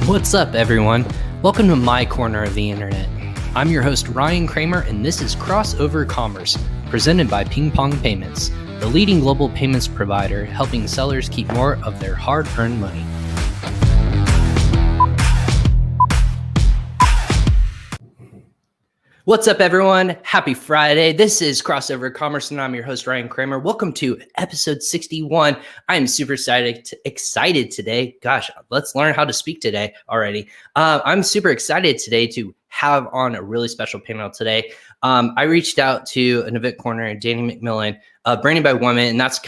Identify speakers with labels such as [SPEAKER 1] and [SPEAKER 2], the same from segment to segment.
[SPEAKER 1] What's up, everyone? Welcome to my corner of the internet. I'm your host, Ryan Cramer, and this is Crossover Commerce, presented by PingPong Payments, the leading global payments provider helping sellers keep more of their hard-earned money. What's up, everyone? Happy Friday. This is Crossover Commerce, and I'm your host, Ryan Cramer. Welcome to episode 61. I am super excited today. Gosh, let's learn how to speak today already. I'm super excited today to have on a really special panel today. I reached out to an event coordinator, Danny McMillan, Branding by Women, and that's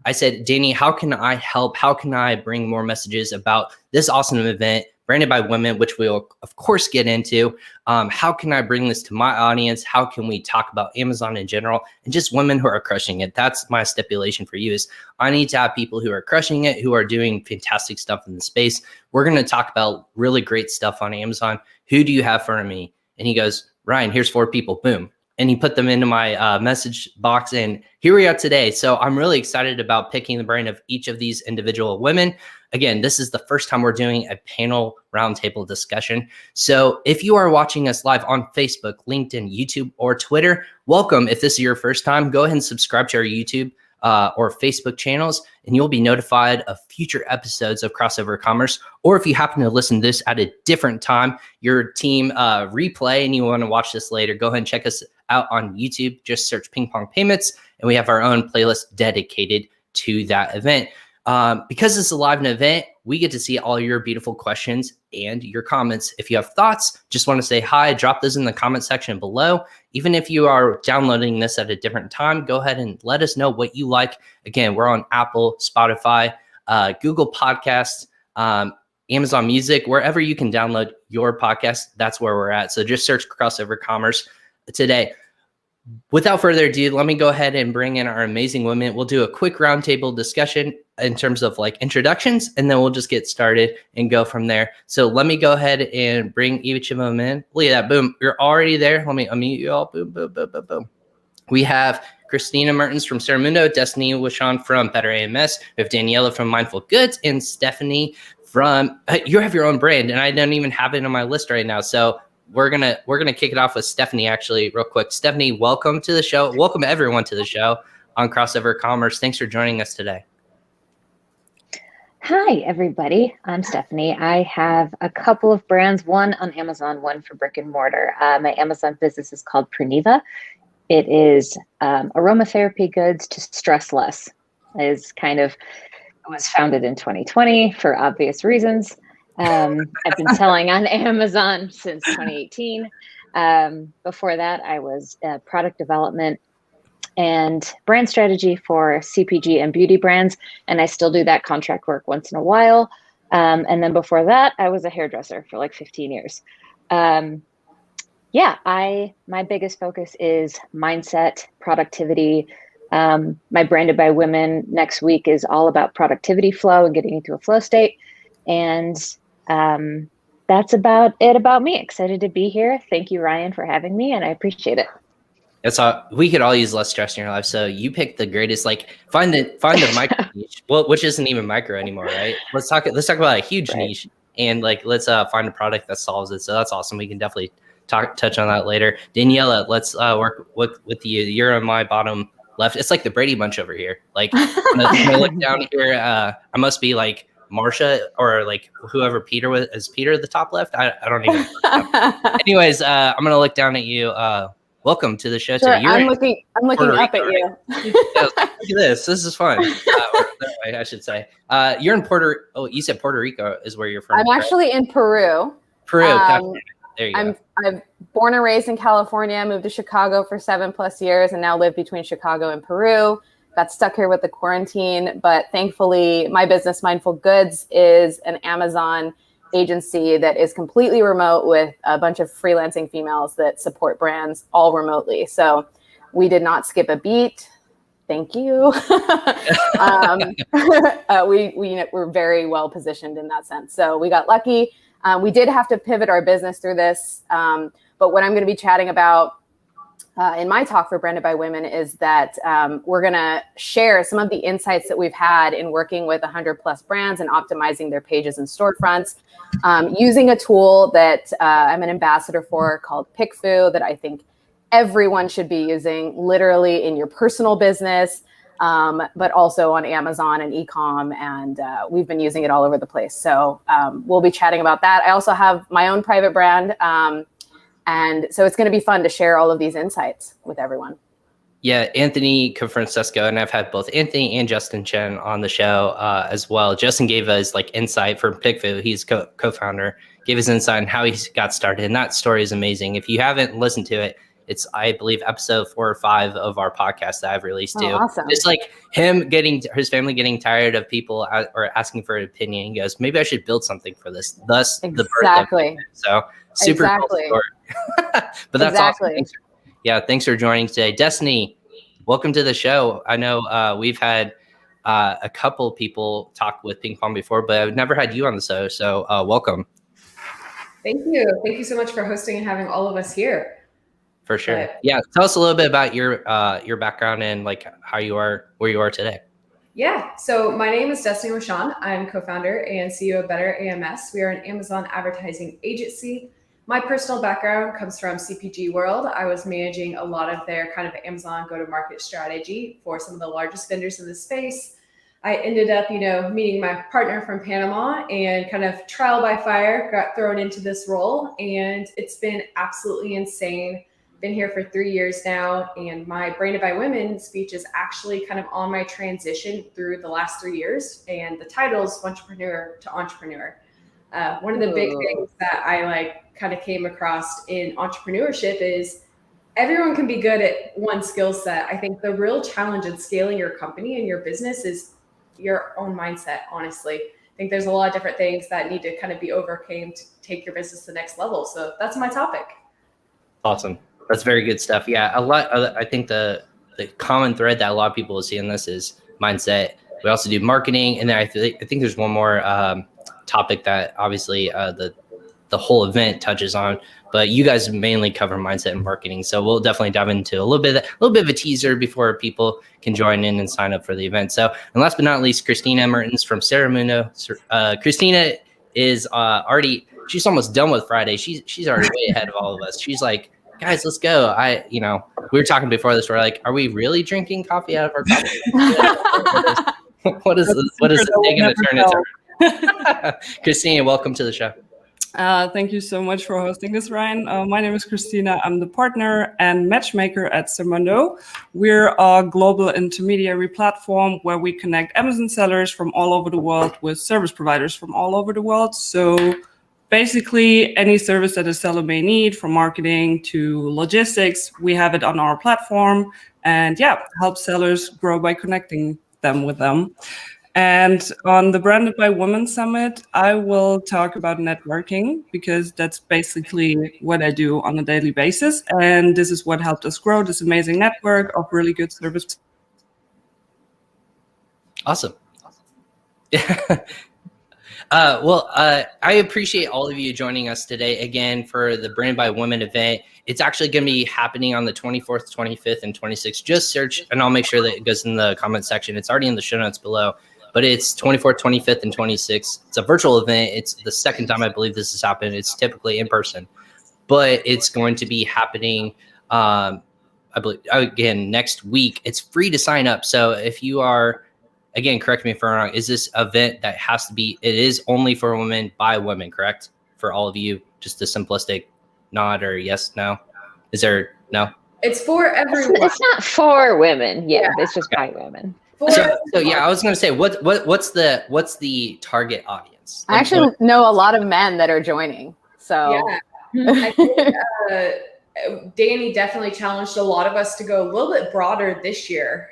[SPEAKER 1] I said, Danny, how can I help? How can I bring more messages about this awesome event, Branded by Women, which we'll, of course, get into. How can I bring this to my audience? How can we talk about Amazon in general and just women who are crushing it? That's my stipulation for you is I need to have people who are crushing it, who are doing fantastic stuff in the space. We're going to talk about really great stuff on Amazon. Who do you have for me? And he goes, Ryan, here's 4 people. Boom. And he put them into my message box, and here we are today. So I'm really excited about picking the brain of each of these individual women. Again, this is the first time we're doing a panel roundtable discussion. So if you are watching us live on Facebook, LinkedIn, YouTube, or Twitter, welcome. If this is your first time, go ahead and subscribe to our YouTube or Facebook channels, and you'll be notified of future episodes of Crossover Commerce. Or if you happen to listen to this at a different time, your team replay, and you want to watch this later, go ahead and check us out on YouTube. Just search PingPong Payments, and we have our own playlist dedicated to that event. Because it's a live event, we get to see all your beautiful questions and your comments. If you have thoughts, just want to say hi, drop those in the comment section below. Even if you are downloading this at a different time, go ahead and let us know what you like. Again, we're on Apple, Spotify, Google Podcasts, Amazon Music, wherever you can download your podcast, that's where we're at. So just search Crossover Commerce today. Without further ado, let me go ahead and bring in our amazing women. We'll do a quick roundtable discussion in terms of like introductions, and then we'll just get started and go from there. So let me go ahead and bring each of them in. Look at that. Boom. You're already there. Let me unmute you all. Boom, boom, boom, boom, boom. We have Kristina Mertens from Saramundo, Destaney, Wishon from Better AMS. We have Daniela from Mindful Goods, and Stephanie from, you have your own brand, and I don't even have it on my list right now. So we're gonna kick it off with Stephanie actually real quick. Stephanie, welcome to the show. Welcome everyone to the show on Crossover Commerce. Thanks for joining us today.
[SPEAKER 2] Hi, everybody. I'm Stephanie. I have a couple of brands, one on Amazon, one for brick and mortar. My Amazon business is called Praniva. It is aromatherapy goods to stress less. It was founded in 2020 for obvious reasons. I've been selling on Amazon since 2018. Before that, I was product development and brand strategy for CPG and beauty brands, and I still do that contract work once in a while. And then before that, I was a hairdresser for like 15 years. My biggest focus is mindset, productivity. My Branded by Women next week is all about productivity flow and getting into a flow state. And that's about it about me. Excited to be here. Thank you, Ryan, for having me, and I appreciate it.
[SPEAKER 1] We could all use less stress in your life. So you picked the greatest, find the micro niche, which isn't even micro anymore, right? Let's talk about a huge niche, and let's find a product that solves it. So that's awesome. We can definitely touch on that later. Daniela, let's work with you. You're on my bottom left. It's like the Brady Bunch over here. When I look down here, I must be like Marsha or whoever Peter was. Is Peter at the top left? I don't even know. Anyways, I'm gonna look down at you. Welcome to the show today.
[SPEAKER 3] I'm looking up at you.
[SPEAKER 1] Look at this. This is fun. I should say. You're in you said Puerto Rico is where you're from.
[SPEAKER 3] I'm actually in Peru.
[SPEAKER 1] There you go.
[SPEAKER 3] I'm born and raised in California, moved to Chicago for 7+ years, and now live between Chicago and Peru. Got stuck here with the quarantine, but thankfully my business, Mindful Goods, is an Amazon agency that is completely remote with a bunch of freelancing females that support brands all remotely. So we did not skip a beat. Thank you. We're very well positioned in that sense. So we got lucky. We did have to pivot our business through this. But what I'm going to be chatting about in my talk for Branded by Women is that we're going to share some of the insights that we've had in working with 100 plus brands and optimizing their pages and storefronts, using a tool that I'm an ambassador for called PickFu that I think everyone should be using literally in your personal business, but also on Amazon and e-com. And we've been using it all over the place. So we'll be chatting about that. I also have my own private brand. And so it's going to be fun to share all of these insights with everyone.
[SPEAKER 1] Yeah, Anthony Confrancesco, and I've had both Anthony and Justin Chen on the show as well. Justin gave us like insight from PickFu. He's co-founder, gave us insight on how he got started. And that story is amazing. If you haven't listened to it, it's, I believe, episode 4 or 5 of our podcast that I've released too.
[SPEAKER 3] Awesome.
[SPEAKER 1] It's like him his family getting tired of people or asking for an opinion. He goes, maybe I should build something for this. Thus, the birth of it. So super cool story. But that's awesome. Thanks for joining today. Destaney, welcome to the show. I know we've had a couple people talk with ping pong before, but I've never had you on the show. So welcome.
[SPEAKER 4] Thank you. Thank you so much for hosting and having all of us here.
[SPEAKER 1] For sure. Yeah. Tell us a little bit about your background and like how you are, where you are today.
[SPEAKER 4] Yeah. So my name is Destaney Wishon. I'm co-founder and CEO of Better AMS. We are an Amazon advertising agency. My personal background comes from CPG world. I was managing a lot of their kind of Amazon go-to-market strategy for some of the largest vendors in the space. I ended up, meeting my partner from Panama and kind of trial by fire got thrown into this role. And it's been absolutely insane. Been here for 3 years now. And my Branded by Women speech is actually kind of on my transition through the last 3 years. And the title's Entrepreneur to Entrepreneur. One of the big things that I kind of came across in entrepreneurship is everyone can be good at one skill set. I think the real challenge in scaling your company and your business is your own mindset, honestly. I think there's a lot of different things that need to kind of be overcome to take your business to the next level. So that's my topic.
[SPEAKER 1] Awesome. That's very good stuff. Yeah, I think the common thread that a lot of people will see in this is mindset. We also do marketing, and then I think there's one more topic that obviously the whole event touches on, but you guys mainly cover mindset and marketing. So we'll definitely dive into a little bit of a teaser before people can join in and sign up for the event. So, and last but not least, Kristina Mertens from Saramundo. Christina is she's almost done with Friday. She's already way ahead of all of us. She's like, guys, let's go. We were talking before this. We're like, are we really drinking coffee out of our coffee? What is this taking a turn around? Christina, welcome to the show.
[SPEAKER 5] Thank you so much for hosting this, Ryan. My name is Christina. I'm the partner and matchmaker at Saramundo. We're a global intermediary platform where we connect Amazon sellers from all over the world with service providers from all over the world. So basically, any service that a seller may need, from marketing to logistics, we have it on our platform. And help sellers grow by connecting them with them. And on the Branded by Women Summit, I will talk about networking because that's basically what I do on a daily basis. And this is what helped us grow this amazing network of really good service.
[SPEAKER 1] Awesome. I appreciate all of you joining us today again for the Branded by Women event. It's actually going to be happening on the 24th, 25th, and 26th. Just search, and I'll make sure that it goes in the comment section. It's already in the show notes below. But it's 24th, 25th, and 26th. It's a virtual event. It's the second time I believe this has happened. It's typically in person. But it's going to be happening, I believe, again, next week. It's free to sign up. So if you are, again, correct me if I'm wrong, is this event that has to be, it is only for women by women, correct? For all of you, just a simplistic nod or yes, no? Is there, no?
[SPEAKER 4] It's for everyone.
[SPEAKER 2] It's not for women. Yeah. It's just by women.
[SPEAKER 1] So I was going to say, what's the target audience?
[SPEAKER 3] I actually know a lot of men that are joining. So
[SPEAKER 4] I think Danny definitely challenged a lot of us to go a little bit broader this year.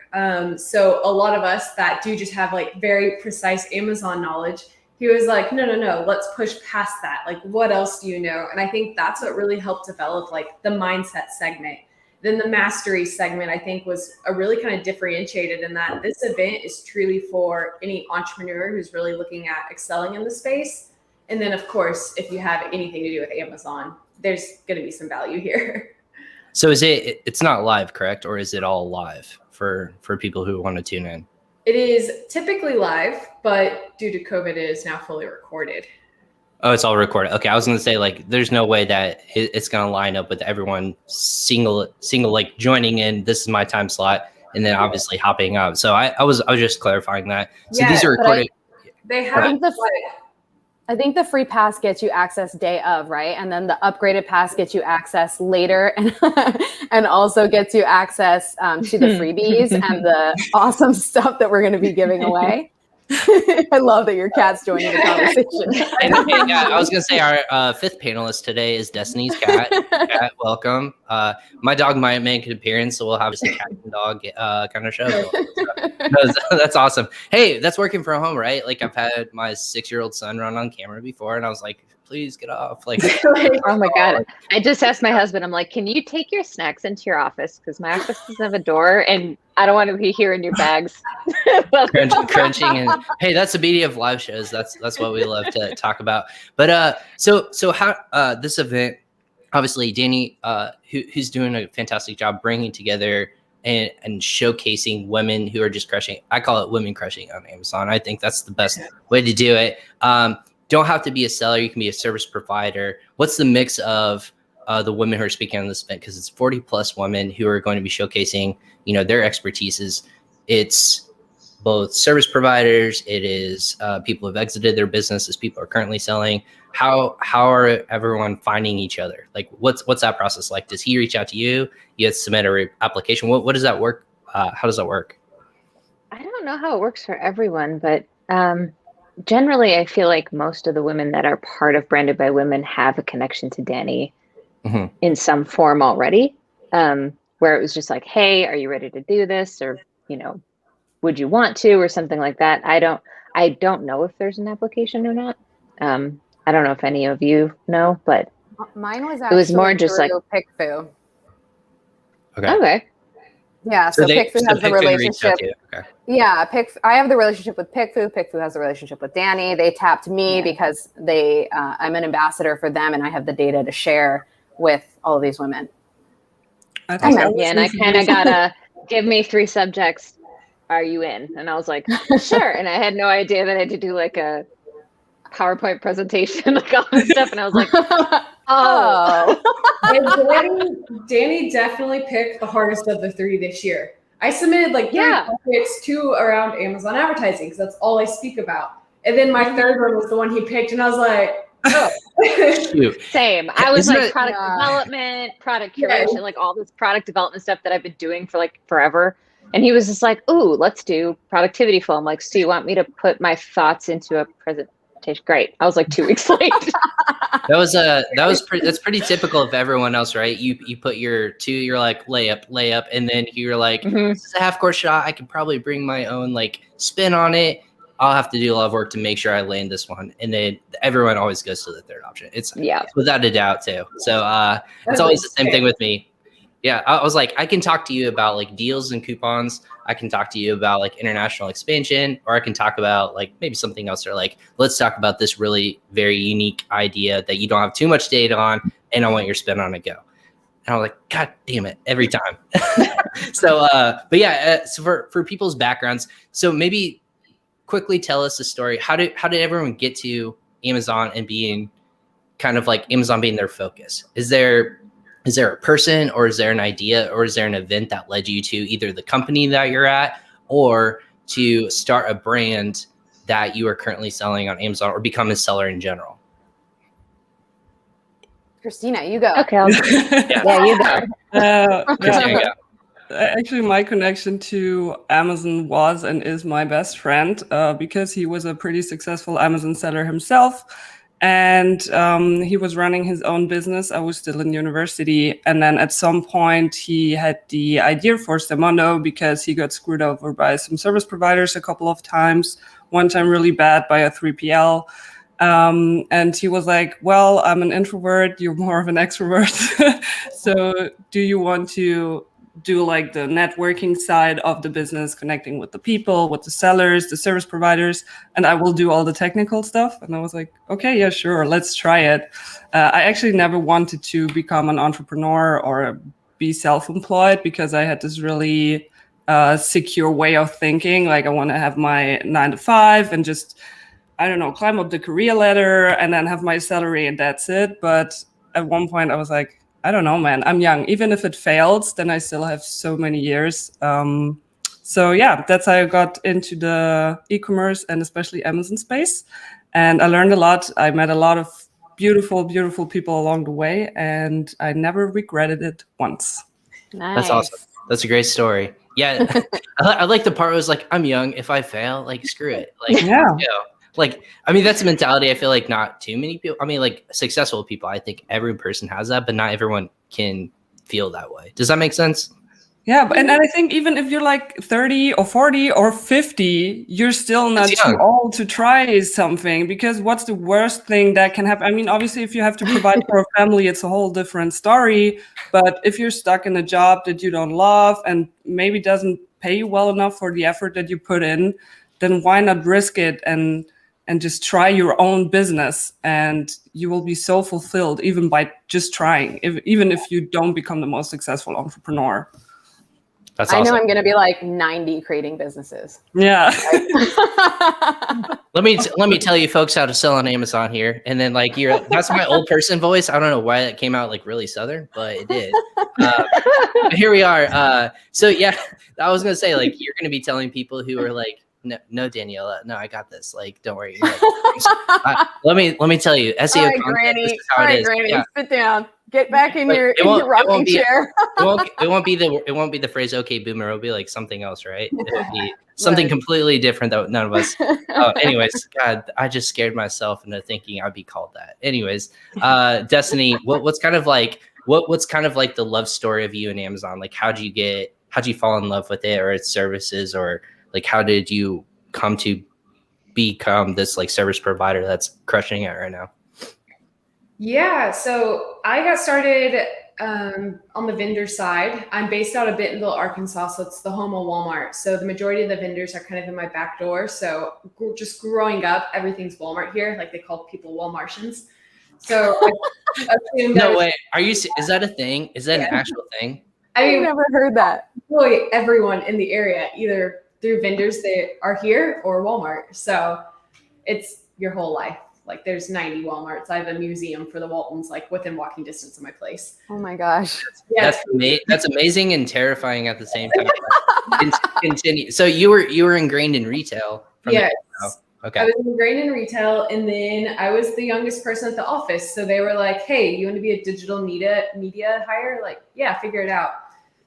[SPEAKER 4] So a lot of us that do just have very precise Amazon knowledge, he was like, no, let's push past that. Like, what else do you know? And I think that's what really helped develop the mindset segment. Then the mastery segment, I think, was a really kind of differentiated in that this event is truly for any entrepreneur who's really looking at excelling in the space. And then, of course, if you have anything to do with Amazon, there's going to be some value here.
[SPEAKER 1] So it's not live, correct? Or is it all live for people who want to tune in?
[SPEAKER 4] It is typically live, but due to COVID, it is now fully recorded.
[SPEAKER 1] Oh, it's all recorded. Okay, I was going to say, like, there's no way that it's going to line up with everyone single like joining in. This is my time slot, and then obviously hopping up. So I was just clarifying that. So these are recorded.
[SPEAKER 3] I think the free pass gets you access day of, right? And then the upgraded pass gets you access later, and also gets you access to the freebies and the awesome stuff that we're going to be giving away. I love that your cat's joining the conversation.
[SPEAKER 1] And I was going to say our fifth panelist today is Destiny's cat. Cat, welcome. My dog might make an appearance, so we'll have a cat and dog kind of show. So, that's awesome. Hey, that's working from home, right? Like, I've had my 6-year-old son run on camera before, and I was like, please get off. Like,
[SPEAKER 2] oh my God. I just asked my husband, I'm like, can you take your snacks into your office? Because my office doesn't have a door, and I don't want to be hearing your bags.
[SPEAKER 1] crunching. And hey, that's the beauty of live shows. That's what we love to talk about. But so how this event, obviously Danny, who's doing a fantastic job bringing together and showcasing women who are just crushing. I call it women crushing on Amazon. I think that's the best way to do it. Don't have to be a seller. You can be a service provider. What's the mix of the women who are speaking on this event? Because it's 40 plus women who are going to be showcasing, their expertise. It's both service providers. It is people who've exited their businesses. People are currently selling. How are everyone finding each other? Like, what's that process like? Does he reach out to you? You have to submit an application. What does that work? How does that work?
[SPEAKER 2] I don't know how it works for everyone, but generally, I feel like most of the women that are part of Branded by Women have a connection to Danny in some form already, where it was just like, hey, are you ready to do this? Or, would you want to, or something like that. I don't know if there's an application or not. I don't know if any of you know, but
[SPEAKER 3] mine was
[SPEAKER 2] it was more just like
[SPEAKER 3] PickFu.
[SPEAKER 2] Okay.
[SPEAKER 3] Yeah, so PickFu has the relationship.
[SPEAKER 1] Okay.
[SPEAKER 3] Yeah, I have the relationship with PickFu. PickFu has the relationship with Danny. They tapped me because I'm an ambassador for them, and I have the data to share with all of these women.
[SPEAKER 2] And I kind of gotta give me 3 subjects. Are you in? And I was like, sure. And I had no idea that I had to do like a PowerPoint presentation, like all this stuff. And I was like, oh.
[SPEAKER 4] And Danny definitely picked the hardest of the 3 this year. I submitted like 3 topics, 2 around Amazon advertising, because that's all I speak about. And then my 3rd one was the one he picked, and I was like, oh.
[SPEAKER 2] Same. I was like product development, product curation, like all this product development stuff that I've been doing for like forever. And he was just like, ooh, let's do productivity flow. I'm like, so you want me to put my thoughts into a presentation? Great. I was like 2 weeks late.
[SPEAKER 1] That's pretty typical of everyone else, right? You put your 2, you're like layup, and then you're like, this is a half court shot. I could probably bring my own like spin on it. I'll have to do a lot of work to make sure I land this one. And then everyone always goes to the 3rd option. It's without a doubt too. So it's always the same thing with me. Yeah, I was like, I can talk to you about like deals and coupons. I can talk to you about like international expansion, or I can talk about like maybe something else, or like, let's talk about this really very unique idea that you don't have too much data on, and I want your spin on it, go. And I was like, God damn it, every time. So, but yeah, so for people's backgrounds, so maybe quickly tell us the story. How did everyone get to Amazon and being kind of like Amazon being their focus? Is there a person, or is there an idea, or is there an event that led you to either the company that you're at, or to start a brand that you are currently selling on Amazon, or become a seller in general?
[SPEAKER 3] Christina, you go.
[SPEAKER 2] Okay. You go.
[SPEAKER 1] Christina, go.
[SPEAKER 5] Actually, my connection to Amazon was and is my best friend because he was a pretty successful Amazon seller himself. And he was running his own business. I was still in university. And then at some point, he had the idea for Stemondo because he got screwed over by some service providers a couple of times. One time really bad by a 3PL. And he was like, well, I'm an introvert. You're more of an extrovert. So do you want to do like the networking side of the business, connecting with the people, with the sellers, the service providers, and I will do all the technical stuff. And I was like, okay, yeah, sure, let's try it. I actually never wanted to become an entrepreneur or be self-employed because I had this really secure way of thinking. Like I want to have my 9 to 5 and just, I don't know, climb up the career ladder and then have my salary and that's it. But at one point I was like, I don't know, man, I'm young. Even if it fails, then I still have so many years. So yeah, that's how I got into the e-commerce and especially Amazon space. And I learned a lot. I met a lot of beautiful, beautiful people along the way, and I never regretted it once.
[SPEAKER 3] Nice.
[SPEAKER 1] That's awesome. That's a great story. Yeah. I like the part where it was like, I'm young. If I fail, like, screw it. Like,
[SPEAKER 5] Yeah.
[SPEAKER 1] you know, like, I mean, that's a mentality. I feel like not too many people, I mean, like successful people, I think every person has that, but not everyone can feel that way. Does that make sense?
[SPEAKER 5] Yeah, and I think even if you're like 30 or 40 or 50, you're still not
[SPEAKER 1] It's
[SPEAKER 5] too
[SPEAKER 1] young.
[SPEAKER 5] old to try something, because what's the worst thing that can happen? I mean, obviously, if you have to provide for a family, it's a whole different story. But if you're stuck in a job that you don't love and maybe doesn't pay you well enough for the effort that you put in, then why not risk it and just try your own business, and you will be so fulfilled even by just trying, even if you don't become the most successful entrepreneur.
[SPEAKER 1] That's
[SPEAKER 3] I
[SPEAKER 1] awesome.
[SPEAKER 3] know I'm going to be like 90 creating businesses.
[SPEAKER 5] Yeah.
[SPEAKER 1] Let me tell you folks how to sell on Amazon here. And then like that's my old person voice. I don't know why that came out like really Southern, but it did. But here we are. So yeah, I was gonna say like you're gonna be telling people who are like, no, Daniela, no, I got this. Like, don't worry. Like, let me tell you, SEO
[SPEAKER 3] All right,
[SPEAKER 1] content,
[SPEAKER 3] Granny.
[SPEAKER 1] this is how
[SPEAKER 3] All
[SPEAKER 1] it
[SPEAKER 3] right,
[SPEAKER 1] is.
[SPEAKER 3] Granny,
[SPEAKER 1] Yeah.
[SPEAKER 3] sit down. Get back in
[SPEAKER 1] But
[SPEAKER 3] your
[SPEAKER 1] it won't
[SPEAKER 3] rocking
[SPEAKER 1] be-
[SPEAKER 3] chair.
[SPEAKER 1] It won't be the phrase "okay, boomer." It'll be like something else, right? It'll be something
[SPEAKER 3] Right.
[SPEAKER 1] completely different that none of us. Anyways, God, I just scared myself into thinking I'd be called that. Anyways, Destaney, what's kind of like the love story of you and Amazon? Like, how'd you fall in love with it or its services, or like how did you come to become this like service provider that's crushing it right now?
[SPEAKER 4] Yeah, so I got started on the vendor side. I'm based out of Bentonville, Arkansas, so it's the home of Walmart. So the majority of the vendors are kind of in my back door. So just growing up, everything's Walmart here. Like they call people Walmartians. So I assumed
[SPEAKER 1] No way. Is that a thing? Is that an
[SPEAKER 4] Yeah.
[SPEAKER 1] actual thing?
[SPEAKER 4] I
[SPEAKER 3] I've
[SPEAKER 4] mean,
[SPEAKER 3] never heard that.
[SPEAKER 4] really everyone in the area, either through vendors that are here or Walmart. So it's your whole life. Like there's 90 Walmarts. I have a museum for the Waltons, like within walking distance of my place.
[SPEAKER 3] Oh my gosh.
[SPEAKER 4] Yeah.
[SPEAKER 1] That's amazing and terrifying at the same time. Continue. So you were ingrained in retail.
[SPEAKER 4] Yes.
[SPEAKER 1] Okay.
[SPEAKER 4] I was ingrained in retail, and then I was the youngest person at the office. So they were like, "Hey, you want to be a digital media hire?" Like, yeah, figure it out.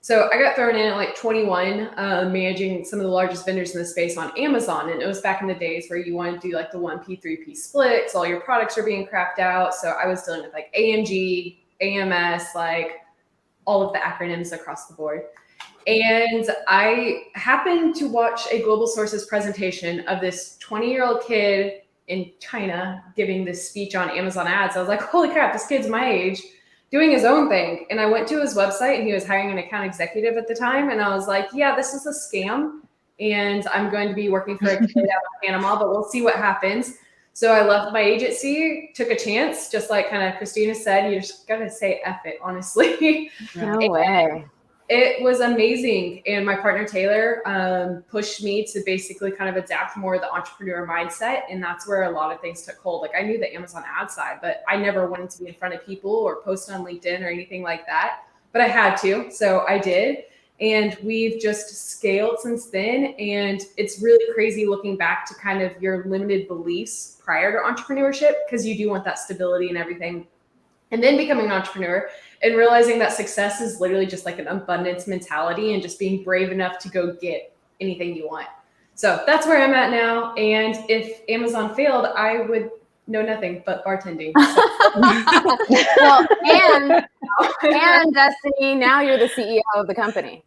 [SPEAKER 4] So I got thrown in at like 21, managing some of the largest vendors in the space on Amazon. And it was back in the days where you wanted to do like the 1P, 3P splits. All your products were being crapped out. So I was dealing with like AMG, AMS, like all of the acronyms across the board. And I happened to watch a Global Sources presentation of this 20-year-old kid in China giving this speech on Amazon ads. I was like, holy crap, this kid's my age, doing his own thing. And I went to his website, and he was hiring an account executive at the time. And I was like, yeah, this is a scam. And I'm going to be working for a kid out of Panama, but we'll see what happens. So I left my agency, took a chance, just like kind of Christina said, you just got to say F it, honestly.
[SPEAKER 3] No way.
[SPEAKER 4] It was amazing. And my partner, Taylor, pushed me to basically kind of adapt more of the entrepreneur mindset. And that's where a lot of things took hold. Like I knew the Amazon ad side, but I never wanted to be in front of people or post on LinkedIn or anything like that. But I had to. So I did. And we've just scaled since then. And it's really crazy looking back to kind of your limited beliefs prior to entrepreneurship, because you do want that stability and everything. And then becoming an entrepreneur and realizing that success is literally just like an abundance mentality and just being brave enough to go get anything you want. So that's where I'm at now. And if Amazon failed, I would know nothing but bartending.
[SPEAKER 3] Well, and Destaney, now you're the CEO of the company.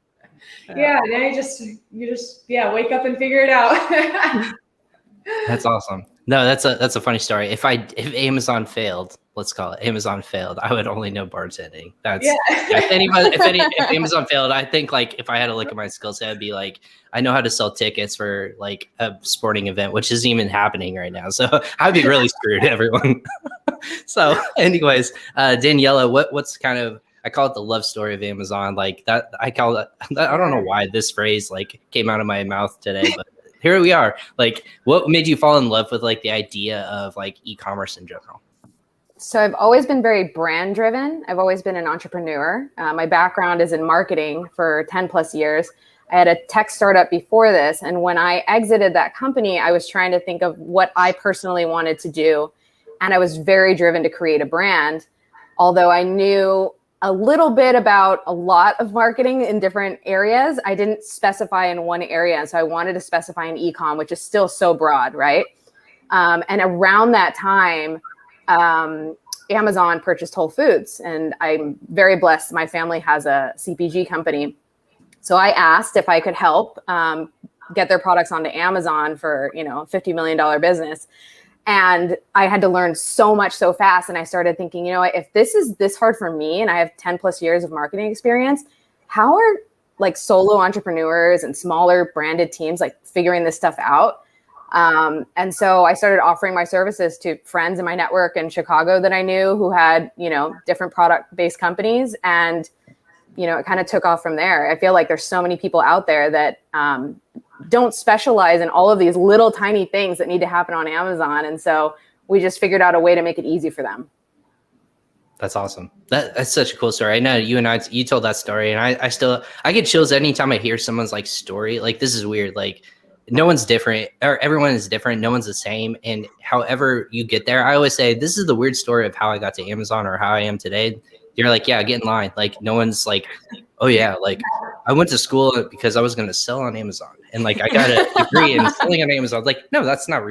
[SPEAKER 4] Yeah, now you just wake up and figure it out.
[SPEAKER 1] That's awesome. No, that's a funny story. If Amazon failed, let's call it Amazon failed, I would only know bartending. That's if Amazon failed, I think like if I had to look at my skill set, I'd be like, I know how to sell tickets for like a sporting event, which isn't even happening right now. So I'd be really screwed, everyone. So anyways, Daniela, what's kind of I call it the love story of Amazon. Like that, I call it, I don't know why this phrase like came out of my mouth today, but here we are. Like, what made you fall in love with like the idea of like e-commerce in general?
[SPEAKER 3] So I've always been very brand driven. I've always been an entrepreneur. My background is in marketing for 10 plus years. I had a tech startup before this. And when I exited that company, I was trying to think of what I personally wanted to do. And I was very driven to create a brand. Although I knew a little bit about a lot of marketing in different areas, I didn't specify in one area. And so I wanted to specify in e-com, which is still so broad, right? And around that time, Amazon purchased Whole Foods, and I'm very blessed. My family has a CPG company. So I asked if I could help get their products onto Amazon for, a $50 million business. And I had to learn so much so fast. And I started thinking, if this is this hard for me and I have 10 plus years of marketing experience, how are like solo entrepreneurs and smaller branded teams like figuring this stuff out? And so I started offering my services to friends in my network in Chicago that I knew who had, different product-based companies. And, it kind of took off from there. I feel like there's so many people out there that don't specialize in all of these little tiny things that need to happen on Amazon. And so we just figured out a way to make it easy for them.
[SPEAKER 1] That's awesome. That's such a cool story. I know you told that story, and I get chills anytime I hear someone's like story. Like, this is weird. Like, no one's different, or everyone is different. No one's the same. And however you get there, I always say, this is the weird story of how I got to Amazon or how I am today. You're like, yeah, get in line. Like, no one's like, oh yeah, like I went to school because I was going to sell on Amazon. And like, I got a degree in selling on Amazon. Like, no, that's not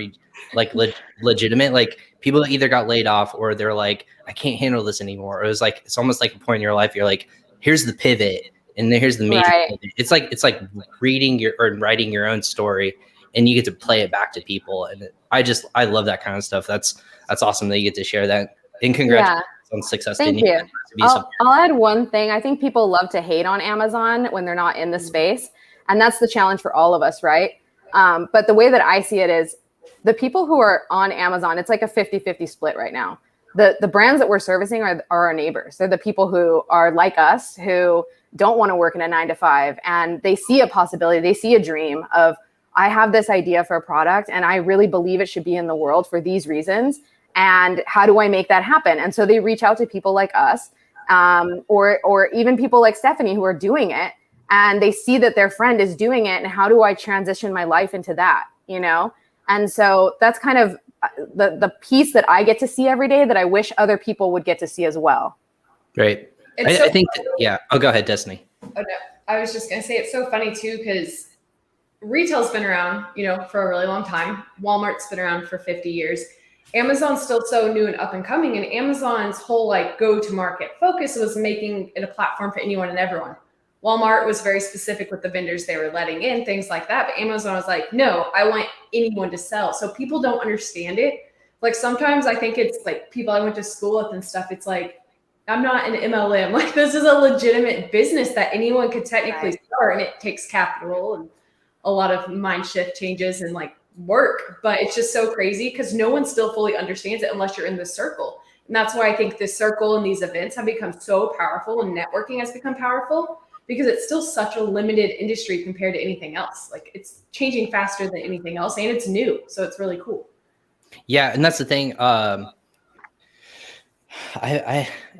[SPEAKER 1] legitimate. Like, people either got laid off or they're like, I can't handle this anymore. Or it was like, it's almost like a point in your life. You're like, here's the pivot. And here's the major. Right. It's like reading or writing your own story, and you get to play it back to people. And I love that kind of stuff. That's awesome that you get to share that. And congratulations on success.
[SPEAKER 3] Thank you. I'll add one thing. I think people love to hate on Amazon when they're not in the space, and that's the challenge for all of us, right? But the way that I see it is the people who are on Amazon, it's like a 50-50 split right now. The brands that we're servicing are our neighbors. They're the people who are like us, who don't want to work in a 9-to-5, and they see a possibility, they see a dream of, I have this idea for a product and I really believe it should be in the world for these reasons. And how do I make that happen? And so they reach out to people like us, or even people like Stephanie who are doing it, and they see that their friend is doing it. And how do I transition my life into that? And so that's kind of the piece that I get to see every day that I wish other people would get to see as well.
[SPEAKER 1] Right. I think Oh, go ahead, Destaney.
[SPEAKER 4] Oh, no. I was just going to say, it's so funny too, because retail's been around, for a really long time. Walmart's been around for 50 years. Amazon's still so new and up and coming. And Amazon's whole like go-to-market focus was making it a platform for anyone and everyone. Walmart was very specific with the vendors they were letting in, things like that. But Amazon was like, no, I want anyone to sell. So people don't understand it. Like, sometimes I think it's like people I went to school with and stuff. It's like, I'm not an MLM. Like, this is a legitimate business that anyone could technically start, and it takes capital and a lot of mind shift changes and like work. But it's just so crazy because no one still fully understands it unless you're in this circle. And that's why I think this circle and these events have become so powerful, and networking has become powerful, because it's still such a limited industry compared to anything else. Like, it's changing faster than anything else, and it's new. So it's really cool.
[SPEAKER 1] Yeah. And that's the thing.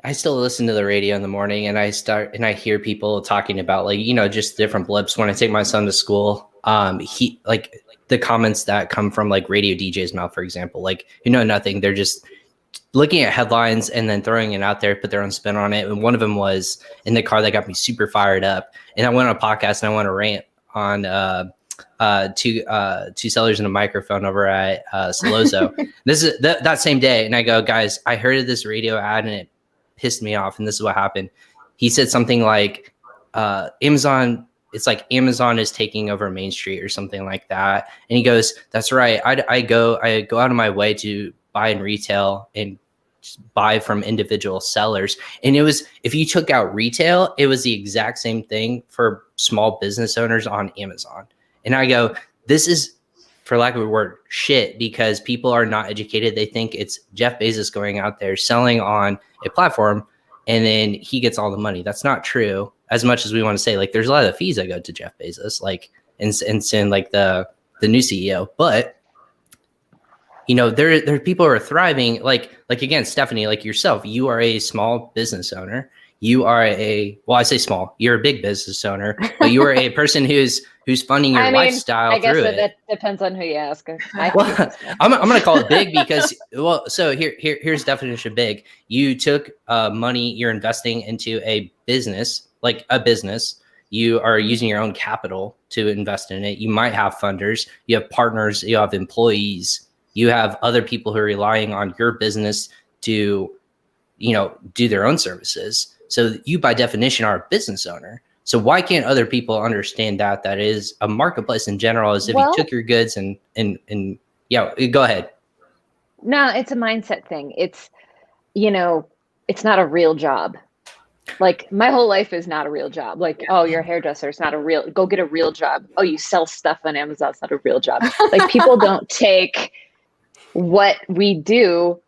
[SPEAKER 1] I still listen to the radio in the morning, and I hear people talking about like, just different blips. When I take my son to school, he like the comments that come from like radio DJ's mouth, for example, like, nothing. They're just looking at headlines and then throwing it out there, put their own spin on it. And one of them was in the car that got me super fired up. And I went on a podcast and I went to rant on two sellers and a microphone over at Solozo. This is that same day. And I go, guys, I heard this radio ad and it pissed me off. And this is what happened. He said something like, Amazon is taking over Main Street or something like that. And he goes, that's right. I go out of my way to buy in retail and just buy from individual sellers. And it was, if you took out retail, it was the exact same thing for small business owners on Amazon. And I go, this is, for lack of a word, shit, because people are not educated. They think it's Jeff Bezos going out there selling on a platform and then he gets all the money. That's not true. As much as we want to say, like, there's a lot of fees that go to Jeff Bezos, like, and send like the new CEO. But, you know, there are people who are thriving, like again, Stephanie, like yourself, you are a small business owner. You are I say small, you're a big business owner, but you are a person who's funding your lifestyle. I guess
[SPEAKER 2] through that depends on who you ask.
[SPEAKER 1] Well, I'm going to call it big because, well, so here's definition of big. You took money, you're investing into a business, like a business. You are using your own capital to invest in it. You might have funders, you have partners, you have employees, you have other people who are relying on your business to, you know, do their own services. So you, by definition, are a business owner. So why can't other people understand that is a marketplace in general, as if you took your goods and yeah, go ahead.
[SPEAKER 2] No, it's a mindset thing. It's, you know, it's not a real job. Like, my whole life is not a real job. Like, oh, you're a hairdresser. It's not a real, go get a real job. Oh, you sell stuff on Amazon. It's not a real job. Like, people don't take what we do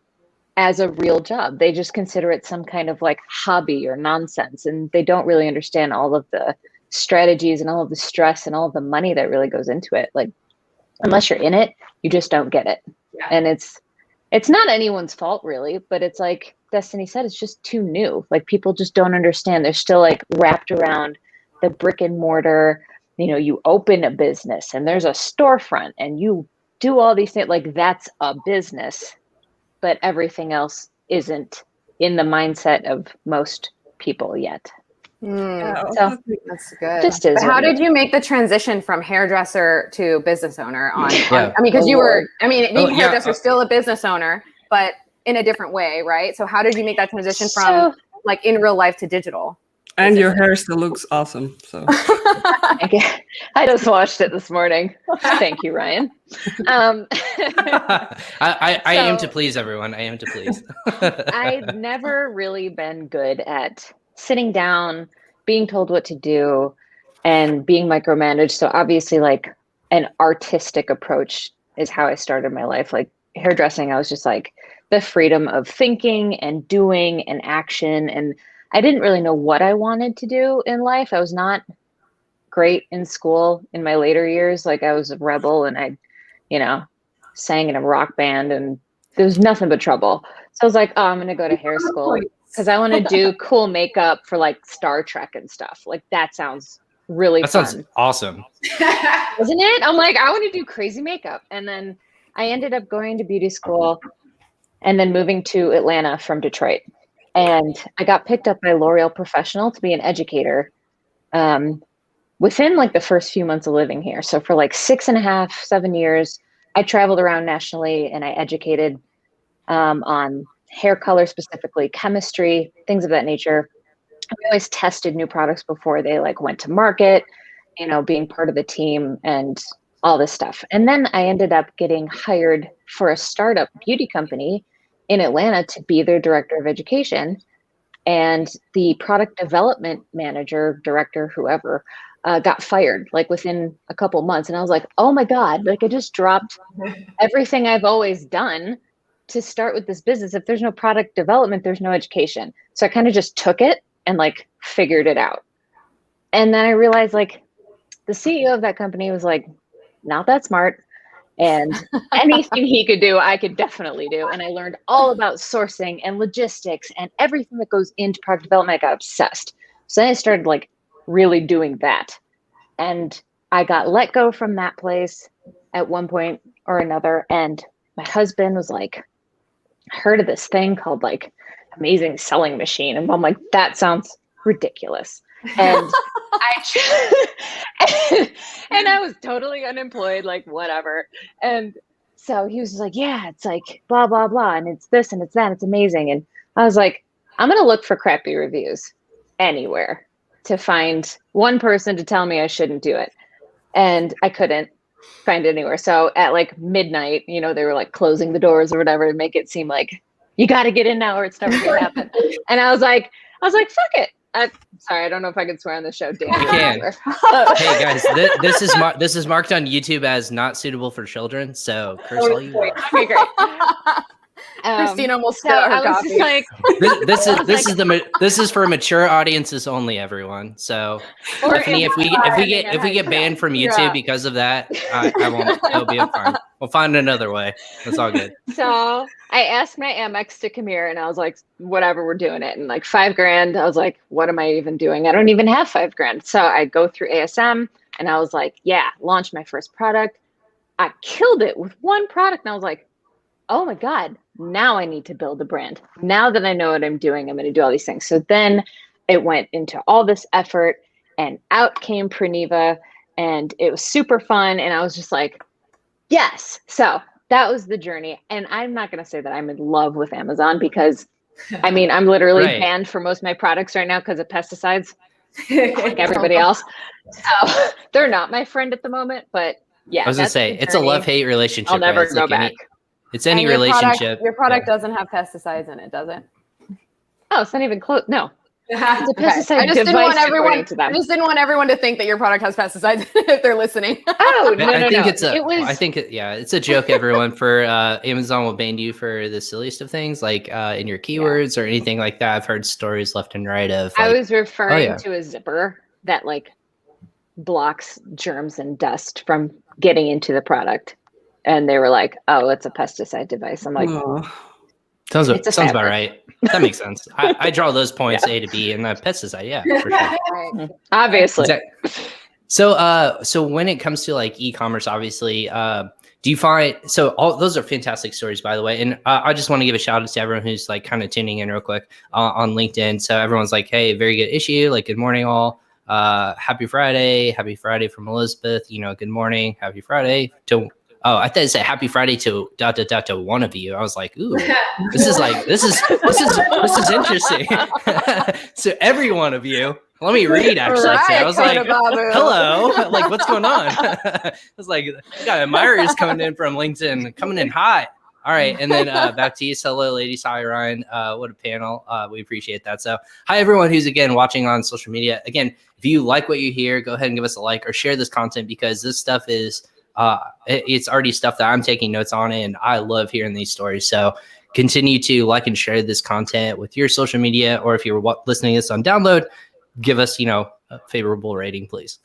[SPEAKER 2] as a real job. They just consider it some kind of like hobby or nonsense. And they don't really understand all of the strategies and all of the stress and all of the money that really goes into it. Like, unless you're in it, you just don't get it. Yeah. And it's not anyone's fault really, but it's like Destaney said, it's just too new. Like, people just don't understand. They're still like wrapped around the brick and mortar, you know, you open a business and there's a storefront and you do all these things. Like, that's a business. But everything else isn't in the mindset of most people yet.
[SPEAKER 3] So that's good.
[SPEAKER 2] Just is.
[SPEAKER 3] But how did you make the transition from hairdresser to business owner? I mean, because being hairdresser is still a business owner, but in a different way, right? So how did you make that transition from like in real life to digital?
[SPEAKER 5] And your hair still looks awesome. So
[SPEAKER 2] I just washed it this morning. Thank you, Ryan.
[SPEAKER 1] I aim to please everyone. I aim to please.
[SPEAKER 2] I've never really been good at sitting down, being told what to do, and being micromanaged. So obviously, like, an artistic approach is how I started my life. Like, hairdressing, I was just like the freedom of thinking and doing and action, and I didn't really know what I wanted to do in life. I was not great in school in my later years. Like, I was a rebel and I, you know, sang in a rock band and there was nothing but trouble. So I was like, oh, I'm going to go to hair school because I want to do cool makeup for like Star Trek and stuff. Like, that sounds really fun.
[SPEAKER 1] That sounds awesome.
[SPEAKER 2] Isn't it? I'm like, I want to do crazy makeup. And then I ended up going to beauty school and then moving to Atlanta from Detroit. And I got picked up by L'Oreal Professional to be an educator within like the first few months of living here. So for like 6.5, 7 years, I traveled around nationally and I educated on hair color, specifically chemistry, things of that nature. We always tested new products before they like went to market, you know, being part of the team and all this stuff. And then I ended up getting hired for a startup beauty company in Atlanta to be their director of education. And the product development manager, director, whoever, got fired like within a couple months. And I was like, oh my God, like, I just dropped everything I've always done to start with this business. If there's no product development, there's no education. So I kind of just took it and like figured it out. And then I realized like the CEO of that company was like, not that smart. And anything he could do, I could definitely do. And I learned all about sourcing and logistics and everything that goes into product development. I got obsessed. So then I started like really doing that. And I got let go from that place at one point or another. And my husband was like, I heard of this thing called like Amazing Selling Machine. And I'm like, that sounds ridiculous. And I was totally unemployed, like whatever. And so he was just like, yeah, it's like blah, blah, blah. And it's this and it's that. It's amazing. And I was like, I'm going to look for crappy reviews anywhere to find one person to tell me I shouldn't do it. And I couldn't find it anywhere. So at like midnight, you know, they were like closing the doors or whatever to make it seem like you got to get in now or it's never going to happen. And I was like, fuck it. I'm sorry, I don't know if I can swear on the show. Dan,
[SPEAKER 1] you can. Hey guys, this is marked on YouTube as not suitable for children. So curse all you want.
[SPEAKER 2] Okay, great.
[SPEAKER 3] Christina almost
[SPEAKER 2] so
[SPEAKER 3] spit
[SPEAKER 2] I
[SPEAKER 3] her
[SPEAKER 2] was
[SPEAKER 3] coffee.
[SPEAKER 2] just like,
[SPEAKER 1] This is for mature audiences only, everyone. So
[SPEAKER 2] Or
[SPEAKER 1] Stephanie, if we get banned from YouTube
[SPEAKER 3] Yeah.
[SPEAKER 1] because of that, I won't. It'll be fine. We'll find another way. That's all good.
[SPEAKER 2] so I asked my Amex to come here and I was like, whatever, we're doing it. And like $5,000, I was like, what am I even doing? I don't even have $5,000. So I go through ASM and I was like, yeah, launch my first product. I killed it with one product. And I was like, oh my God, now I need to build a brand. Now that I know what I'm doing, I'm going to do all these things. So then it went into all this effort and out came Praniva and it was super fun. And I was just like, yes. So that was the journey. And I'm not going to say that I'm in love with Amazon because I mean, I'm literally
[SPEAKER 1] Right.
[SPEAKER 2] banned for most of my products right now because of pesticides, like everybody else. So they're not my friend at the moment, but yeah.
[SPEAKER 1] I was gonna
[SPEAKER 2] that's
[SPEAKER 1] say
[SPEAKER 2] the
[SPEAKER 1] it's a
[SPEAKER 2] journey.
[SPEAKER 1] love-hate relationship.
[SPEAKER 2] I'll never
[SPEAKER 1] right? It's
[SPEAKER 2] go
[SPEAKER 1] like
[SPEAKER 2] back.
[SPEAKER 1] it's any
[SPEAKER 3] And your
[SPEAKER 1] relationship.
[SPEAKER 3] Your product doesn't have pesticides in it, does it?
[SPEAKER 2] Oh, it's not even close. No. It's a
[SPEAKER 3] Okay.
[SPEAKER 2] pesticide
[SPEAKER 3] I just didn't want
[SPEAKER 2] device
[SPEAKER 3] everyone.
[SPEAKER 2] according to them.
[SPEAKER 3] I just didn't want everyone to think that your product has pesticides in it if they're listening.
[SPEAKER 2] Oh, no,
[SPEAKER 1] I think
[SPEAKER 2] no.
[SPEAKER 1] it's a.
[SPEAKER 2] It was,
[SPEAKER 1] I think it's a joke. Everyone for Amazon will ban you for the silliest of things, like in your keywords or anything like that. I've heard stories left and right of.
[SPEAKER 2] I
[SPEAKER 1] Like,
[SPEAKER 2] was referring
[SPEAKER 1] yeah.
[SPEAKER 2] to a zipper that like blocks germs and dust from getting into the product. And they were like, oh, it's a pesticide device. I'm like,
[SPEAKER 1] sounds
[SPEAKER 2] it's a
[SPEAKER 1] about
[SPEAKER 2] fabric.
[SPEAKER 1] right. That makes sense. I draw those points A to B and the pesticide. Yeah, for sure.
[SPEAKER 3] Right.
[SPEAKER 2] Obviously.
[SPEAKER 1] Exactly. So when it comes to like e-commerce, obviously, do you find all those are fantastic stories, by the way, and I just want to give a shout out to everyone who's like kind of tuning in real quick on LinkedIn. So everyone's like, hey, very good issue, like good morning all, happy Friday from Elizabeth, good morning, happy Friday to I thought it said happy Friday to ... to one of you. I was like, ooh, this is interesting. So every one of you. Let me read, actually.
[SPEAKER 3] Right,
[SPEAKER 1] I was like,
[SPEAKER 3] Babu.
[SPEAKER 1] hello. Like, what's going on? I was like, we got admirers coming in from LinkedIn, coming in hot. All right. And then back to you. Hello, ladies. Hi, Ryan. What a panel. We appreciate that. So hi, everyone who's, again, watching on social media. Again, if you like what you hear, go ahead and give us a like or share this content because this stuff is it's already stuff that I'm taking notes on and I love hearing these stories. So continue to like and share this content with your social media, or if you're listening to this on download, give us, a favorable rating, please.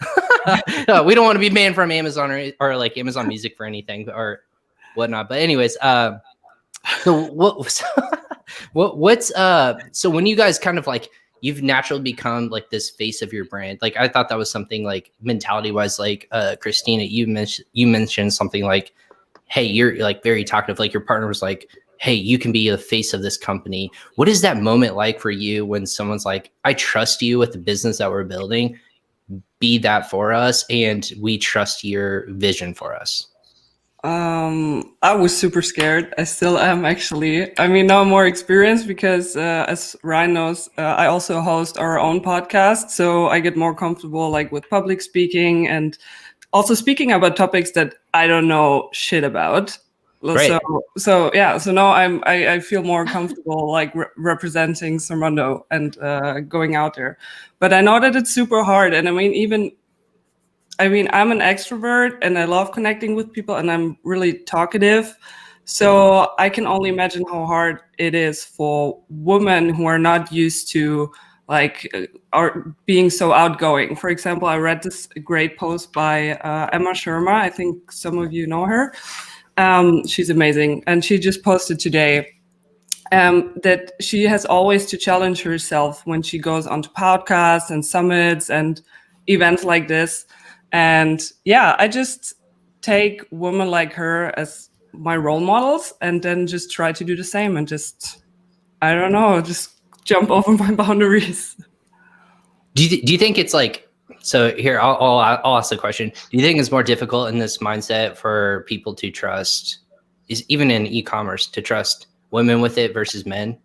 [SPEAKER 1] We don't want to be banned from Amazon or like Amazon Music for anything or whatnot. But anyways, so when you guys kind of like, you've naturally become like this face of your brand. Like, I thought that was something like mentality wise, like Christina, you mentioned something like, hey, you're like very talkative. Like your partner was like, hey, you can be the face of this company. What is that moment like for you when someone's like, I trust you with the business that we're building, be that for us, and we trust your vision for us?
[SPEAKER 5] I was super scared. I still am, actually. I mean, now I'm more experienced because, as Ryan knows, I also host our own podcast. So I get more comfortable like with public speaking and also speaking about topics that I don't know shit about.
[SPEAKER 1] Great.
[SPEAKER 5] So now I feel more comfortable like representing Sermondo and going out there. But I know that it's super hard. And I'm an extrovert and I love connecting with people and I'm really talkative. So I can only imagine how hard it is for women who are not used to are being so outgoing. For example, I read this great post by Emma Sharma. I think some of you know her. She's amazing. And she just posted today that she has always to challenge herself when she goes onto podcasts and summits and events like this. And yeah, I just take women like her as my role models and then just try to do the same and just jump over my boundaries.
[SPEAKER 1] Do you think it's like, so here, I'll ask the question. Do you think it's more difficult in this mindset for people to trust, is even in e-commerce, to trust women with it versus men?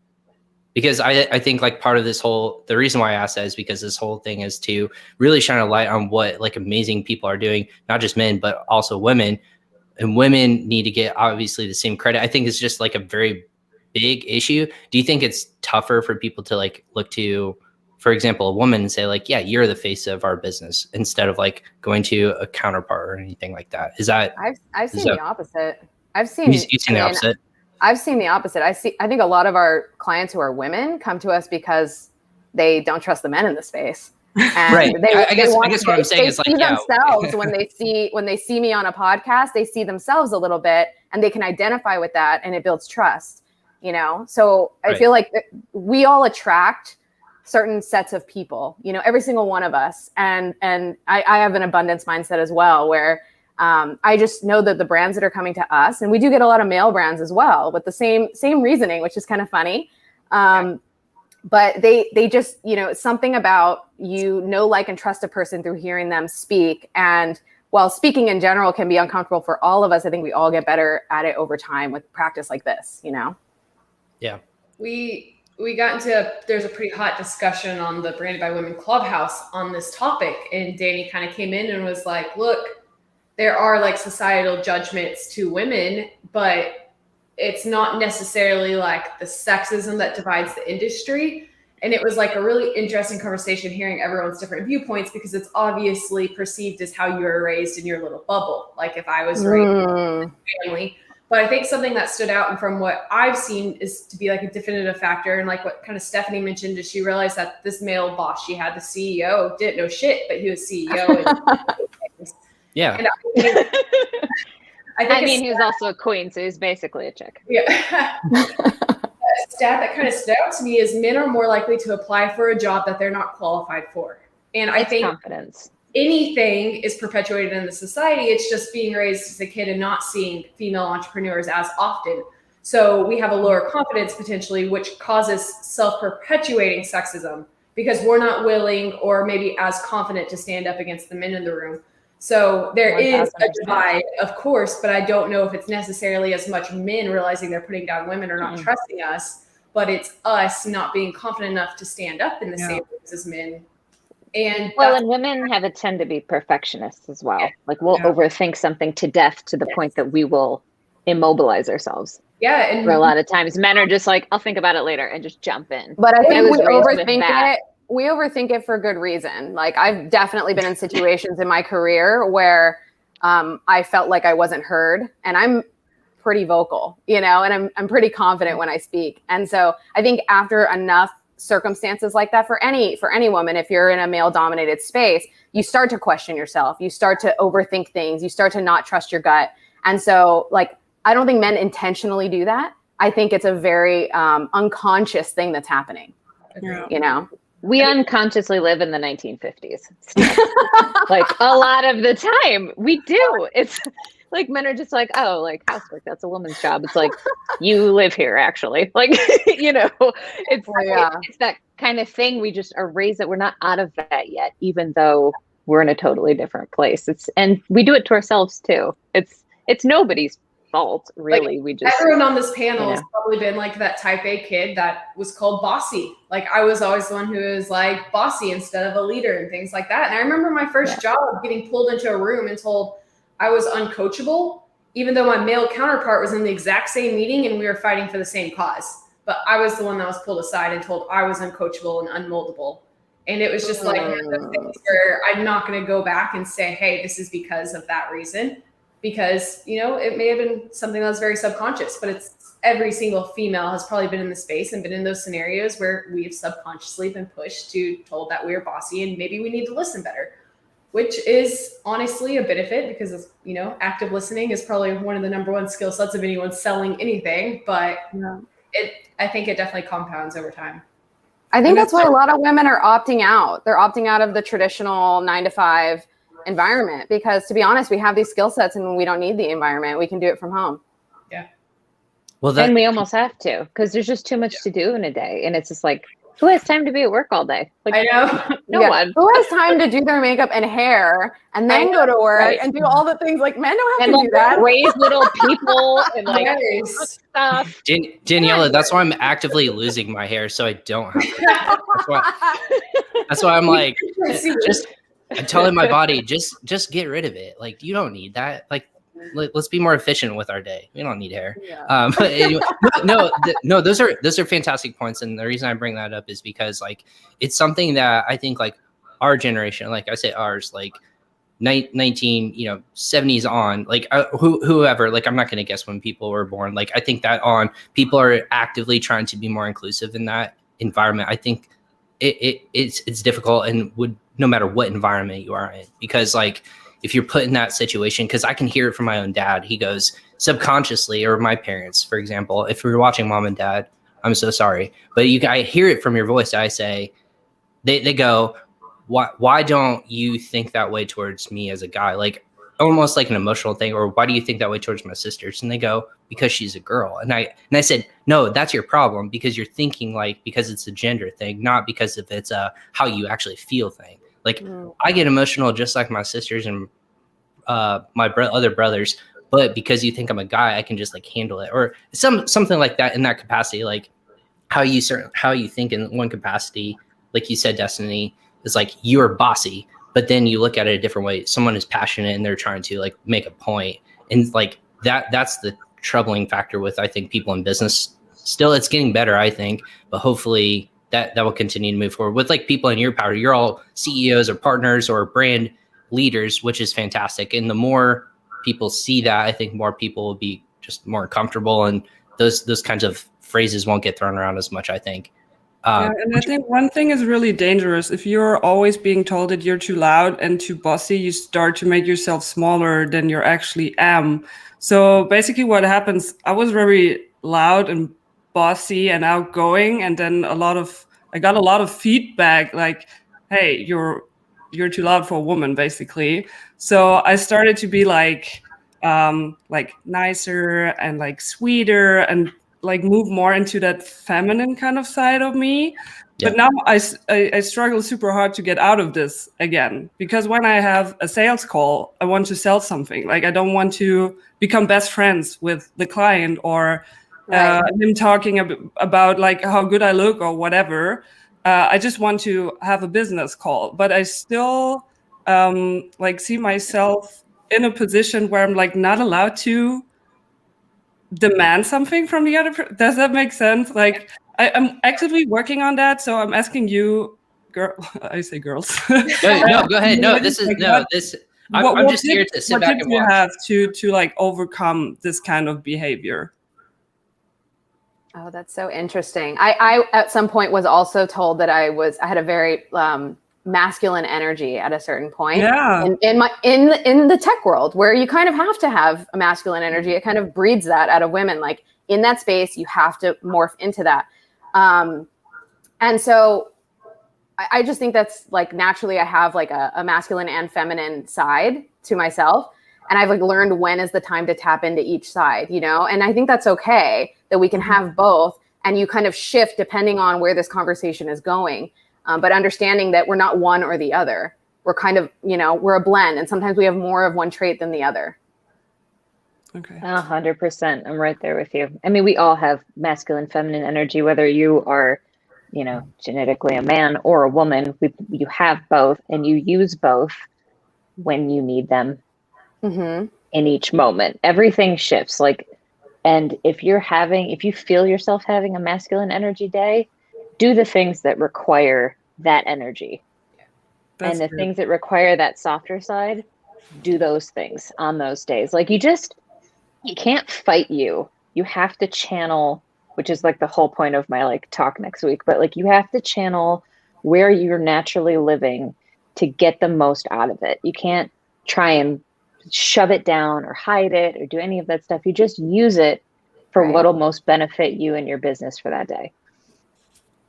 [SPEAKER 1] Because I think like part of the reason why I asked that is because this whole thing is to really shine a light on what like amazing people are doing, not just men, but also women. And women need to get obviously the same credit. I think it's just like a very big issue. Do you think it's tougher for people to like look to, for example, a woman and say like, yeah, you're the face of our business, instead of like going to a counterpart or anything like that? Is that?
[SPEAKER 3] I've seen the opposite. I've seen
[SPEAKER 1] the opposite.
[SPEAKER 3] I've seen the opposite. I think a lot of our clients who are women come to us because they don't trust the men in the space. And
[SPEAKER 1] right. I guess what I'm saying is like,
[SPEAKER 3] see themselves when they see me on a podcast, they see themselves a little bit and they can identify with that, and it builds trust, you know? So I feel like we all attract certain sets of people, you know, every single one of us. And I have an abundance mindset as well, where I just know that the brands that are coming to us, and we do get a lot of male brands as well, with the same reasoning, which is kind of funny. But they just, you know, something about like, and trust a person through hearing them speak. And while speaking in general can be uncomfortable for all of us, I think we all get better at it over time with practice like this, you know?
[SPEAKER 1] Yeah.
[SPEAKER 4] We got into, there's a pretty hot discussion on the Branded by Women Clubhouse on this topic. And Danny kind of came in and was like, look, there are like societal judgments to women, but it's not necessarily like the sexism that divides the industry. And it was like a really interesting conversation hearing everyone's different viewpoints, because it's obviously perceived as how you were raised in your little bubble. Like if I was raised in a family. But I think something that stood out, and from what I've seen, is to be like a definitive factor. And like what kind of Stephanie mentioned, is she realized that this male boss she had, the CEO, didn't know shit, but he was CEO.
[SPEAKER 1] Yeah.
[SPEAKER 4] And
[SPEAKER 2] I mean, he's also a queen, so he's basically a chick.
[SPEAKER 4] Yeah. A stat that kind of stood out to me is men are more likely to apply for a job that they're not qualified for. And I think
[SPEAKER 2] confidence.
[SPEAKER 4] Anything is perpetuated in the society. It's just being raised as a kid and not seeing female entrepreneurs as often. So we have a lower confidence potentially, which causes self-perpetuating sexism, because we're not willing or maybe as confident to stand up against the men in the room. So there is a divide, of course, but I don't know if it's necessarily as much men realizing they're putting down women or not trusting us, but it's us not being confident enough to stand up in the same ways as men. And
[SPEAKER 2] women have a tend to be perfectionists as well. Like we'll overthink something to death to the point that we will immobilize ourselves.
[SPEAKER 4] Yeah. And
[SPEAKER 2] for a lot of times men are just like, I'll think about it later and just jump in.
[SPEAKER 3] But I think we overthink it for good reason. Like I've definitely been in situations in my career where I felt like I wasn't heard, and I'm pretty vocal, you know, and I'm pretty confident when I speak. And so I think after enough circumstances like that for any woman, if you're in a male dominated space, you start to question yourself, you start to overthink things, you start to not trust your gut. And so like, I don't think men intentionally do that. I think it's a very unconscious thing that's happening, you know?
[SPEAKER 2] We unconsciously live in the 1950s. Like a lot of the time we do. It's like men are just like, oh, like housework, that's a woman's job. It's like, you live here actually. Like, you know, it's that kind of thing. We just are raised that we're not out of that yet, even though we're in a totally different place. And we do it to ourselves too. It's nobody's fault, really.
[SPEAKER 4] Like, everyone on this panel has probably been like that type A kid that was called bossy. Like I was always the one who was like bossy instead of a leader and things like that. And I remember my first job getting pulled into a room and told I was uncoachable, even though my male counterpart was in the exact same meeting and we were fighting for the same cause. But I was the one that was pulled aside and told I was uncoachable and unmoldable. And it was just like one of those things where I'm not going to go back and say, hey, this is because of that reason. Because, you know, it may have been something that was very subconscious, but it's every single female has probably been in the space and been in those scenarios where we've subconsciously been pushed to told that we're bossy and maybe we need to listen better, which is honestly a benefit because, you know, active listening is probably one of the number one skill sets of anyone selling anything, but I think it definitely compounds over time.
[SPEAKER 3] I think that's why a lot of women are opting out. They're opting out of the traditional 9-to-5 environment, because to be honest, we have these skill sets and we don't need the environment. We can do it from home.
[SPEAKER 4] Yeah.
[SPEAKER 1] Well,
[SPEAKER 2] and we almost have to, because there's just too much to do in a day. And it's just like, who has time to be at work all day? Like,
[SPEAKER 4] I know.
[SPEAKER 2] No one.
[SPEAKER 3] Who has time to do their makeup and hair and then go to work and do all the things? Like men don't have to do that.
[SPEAKER 2] Raise little people and like stuff.
[SPEAKER 1] Daniela, that's why I'm actively losing my hair, so I don't have to. That's why I'm like, I'm telling my body, just get rid of it. Like, you don't need that. Like, let's be more efficient with our day. We don't need hair. Yeah. But anyway, no, those are fantastic points. And the reason I bring that up is because like, it's something that I think like our generation, like I say ours, like 1970s on, like whoever, like I'm not going to guess when people were born. Like I think that on people are actively trying to be more inclusive in that environment. I think it's difficult, and would, no matter what environment you are in, because like if you're put in that situation, because I can hear it from my own dad. He goes subconsciously, or my parents, for example, if we were watching Mom and Dad, I'm so sorry, but I hear it from your voice. I say, they go, why don't you think that way towards me as a guy? Like almost like an emotional thing. Or why do you think that way towards my sisters? And they go, because she's a girl. And I said, no, that's your problem, because you're thinking like, because it's a gender thing, not because if it's how you actually feel thing. Like I get emotional just like my sisters and my other brothers, but because you think I'm a guy, I can just like handle it, or something like that in that capacity. Like how you think in one capacity, like you said, Destaney, is like you're bossy, but then you look at it a different way. Someone is passionate and they're trying to like make a point, and like that's the troubling factor with, I think, people in business. Still, it's getting better, I think, but hopefully that will continue to move forward with like people in your power. You're all CEOs or partners or brand leaders, which is fantastic. And the more people see that, I think more people will be just more comfortable, and those kinds of phrases won't get thrown around as much, I think.
[SPEAKER 5] And I think one thing is really dangerous. If you're always being told that you're too loud and too bossy, you start to make yourself smaller than you actually am. So basically what happens, I was very loud and bossy and outgoing, and then I got a lot of feedback like, hey, you're too loud for a woman, basically. So I started to be like nicer and like sweeter, and like move more into that feminine kind of side of me. Yeah. But now I struggle super hard to get out of this again, because when I have a sales call, I want to sell something. Like I don't want to become best friends with the client, or him talking about like how good I look or whatever. I just want to have a business call, but I still like see myself in a position where I'm like not allowed to demand something from the other person. Does that make sense? Like I'm actively working on that. So I'm asking you, girl, I say girls.
[SPEAKER 1] No, go ahead. No, this is I'm just here to sit back and watch.
[SPEAKER 5] What tips do you have to like overcome this kind of behavior?
[SPEAKER 3] Oh, that's so interesting. I at some point was also told that I had a very masculine energy at a certain point.
[SPEAKER 5] Yeah.
[SPEAKER 3] In the tech world, where you kind of have to have a masculine energy. It kind of breeds that out of women. Like in that space, you have to morph into that. And so I just think that's like naturally I have like a masculine and feminine side to myself. And I've like learned when is the time to tap into each side, you know? And I think that's okay that we can have both, and you kind of shift depending on where this conversation is going. But understanding that we're not one or the other. We're kind of, we're a blend, and sometimes we have more of one trait than the other.
[SPEAKER 5] Okay.
[SPEAKER 2] 100%. I'm right there with you. I mean, we all have masculine, feminine energy, whether you are, genetically a man or a woman. You have both, and you use both when you need them in each moment. Everything shifts. And if you feel yourself having a masculine energy day, do the things that require that energy.
[SPEAKER 5] That's
[SPEAKER 2] and the things that require that softer side, do those things on those days. Like you can't fight you. You have to channel, which is like the whole point of my talk next week, but like you have to channel where you're naturally living to get the most out of it. You can't try and shove it down or hide it or do any of that stuff. You just use it for what'll most benefit you and your business for that day.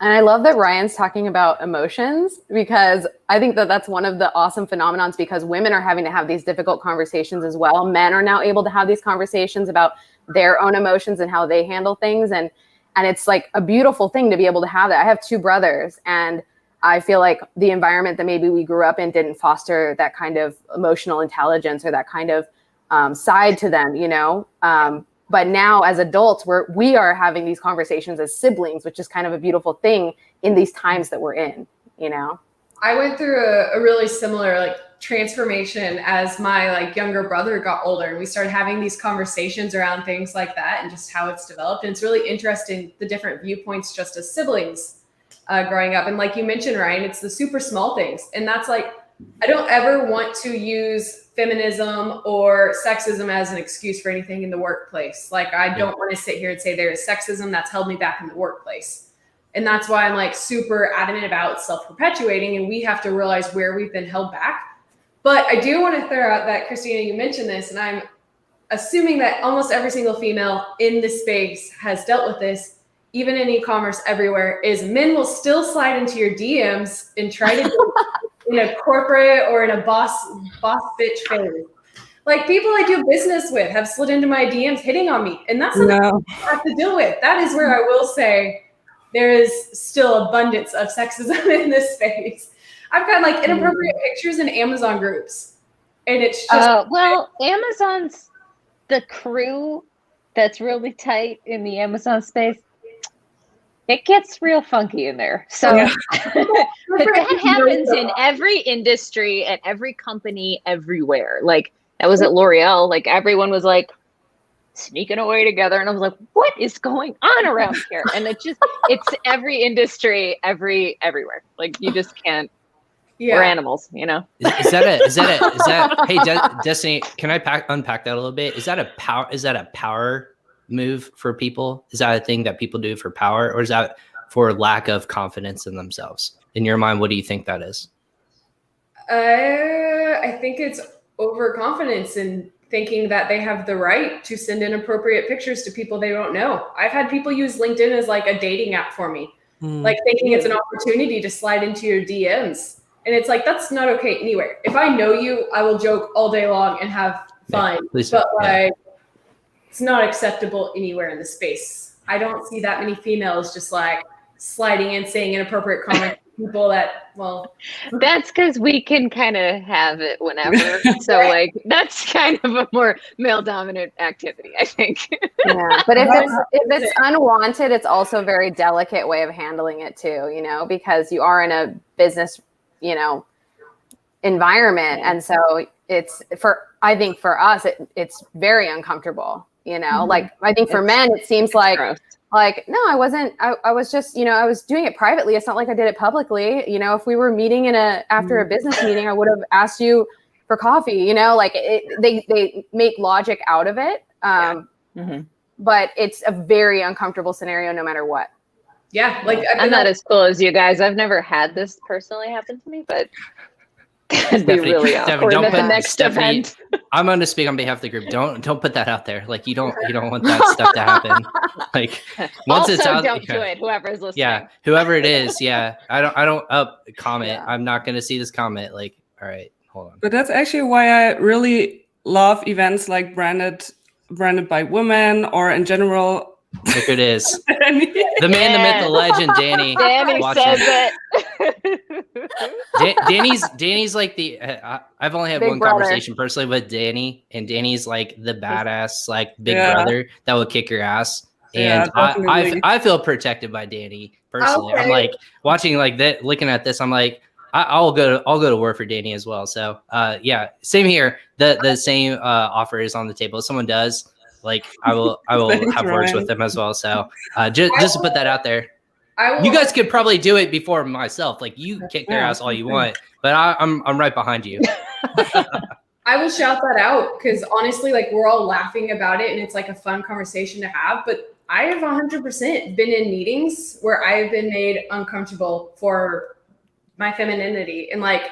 [SPEAKER 3] And I love that Ryan's talking about emotions, because I think that that's one of the awesome phenomenons, because women are having to have these difficult conversations as well. Men are now able to have these conversations about their own emotions and how they handle things. And it's like a beautiful thing to be able to have that. I have 2 brothers, and I feel like the environment that maybe we grew up in didn't foster that kind of emotional intelligence or that kind of side to them, But now as adults, we are having these conversations as siblings, which is kind of a beautiful thing in these times that we're in,
[SPEAKER 4] I went through a really similar transformation as my younger brother got older, and we started having these conversations around things like that and just how it's developed. And it's really interesting, the different viewpoints just as siblings growing up. And like you mentioned, Ryan, it's the super small things. And that's I don't ever want to use feminism or sexism as an excuse for anything in the workplace. Like, I don't want to sit here and say there is sexism that's held me back in the workplace. And that's why I'm like super adamant about self-perpetuating, and we have to realize where we've been held back. But I do want to throw out that, Christina, you mentioned this, and I'm assuming that almost every single female in this space has dealt with this, even in e-commerce everywhere, is men will still slide into your DMs and try to do in a corporate or in a boss bitch phase. Like, people I do business with have slid into my DMs hitting on me, and that's something I have to deal with. That is where I will say there is still abundance of sexism in this space. I've got like inappropriate pictures in Amazon groups, and it's just
[SPEAKER 2] well, Amazon's the crew that's really tight in the Amazon space. It gets real funky in there. So but that happens in every industry and every company everywhere. Like, that was at L'Oreal. Like, everyone was like sneaking away together, and I was like, what is going on around here? And it's every industry, everywhere. Like, you just can't. We're animals, you know.
[SPEAKER 1] Is that hey, Destaney, can I unpack that a little bit? Is that a power move for people? Is that a thing that people do for power, or is that for lack of confidence in themselves? In your mind, what do you think that is?
[SPEAKER 4] I think it's overconfidence and thinking that they have the right to send inappropriate pictures to people they don't know. I've had people use LinkedIn as like a dating app for me, like thinking it's an opportunity to slide into your DMs. And it's like, that's not okay anywhere. If I know you, I will joke all day long and have fun, but like, it's not acceptable anywhere in the space. I don't see that many females just like sliding in, saying inappropriate comments to people that, well.
[SPEAKER 2] That's because we can kind of have it whenever. So like, that's kind of a more male dominant activity, I think.
[SPEAKER 3] Yeah, but if it's unwanted, it's also a very delicate way of handling it too, you know, because you are in a business, you know, environment. And so I think for us, it's very uncomfortable, you know, like, I think for men, it seems like, no, I wasn't, I was just, you know, I was doing it privately. It's not like I did it publicly. You know, if we were meeting after a business meeting, I would have asked you for coffee, you know, like they make logic out of it. But it's a very uncomfortable scenario no matter what.
[SPEAKER 4] Yeah, like
[SPEAKER 2] I'm not as cool as you guys. I've never had this personally happen to me, but it'd be really awkward at the next event.
[SPEAKER 1] I'm going to speak on behalf of the group. Don't put that out there. Like, you don't want that stuff to happen. Like, once it's out,
[SPEAKER 2] don't do it. Whoever's listening.
[SPEAKER 1] Yeah, whoever it is. Yeah, I don't comment. Yeah. I'm not going to see this comment. Like, all right, hold on.
[SPEAKER 5] But that's actually why I really love events like branded by women, or in general.
[SPEAKER 1] Look, it is the man, the myth, the legend, Danny.
[SPEAKER 2] Danny says
[SPEAKER 1] it. Danny's like the. I've only had
[SPEAKER 3] big
[SPEAKER 1] one
[SPEAKER 3] brother.
[SPEAKER 1] conversation personally with Danny, and Danny's like the badass, like big brother that will kick your ass. And I feel protected by Danny personally.
[SPEAKER 4] Okay.
[SPEAKER 1] I'm like watching like that, looking at this. I'm like, I'll go to war for Danny as well. So yeah, same here. The same offer is on the table. If someone does. Like, I will have words with them as well. So just to put that out there, you guys could probably do it before myself. Like, you kick their ass all you want, but I'm right behind you.
[SPEAKER 4] I will shout that out because honestly, like, we're all laughing about it and it's like a fun conversation to have. But I have 100% been in meetings where I've been made uncomfortable for my femininity and like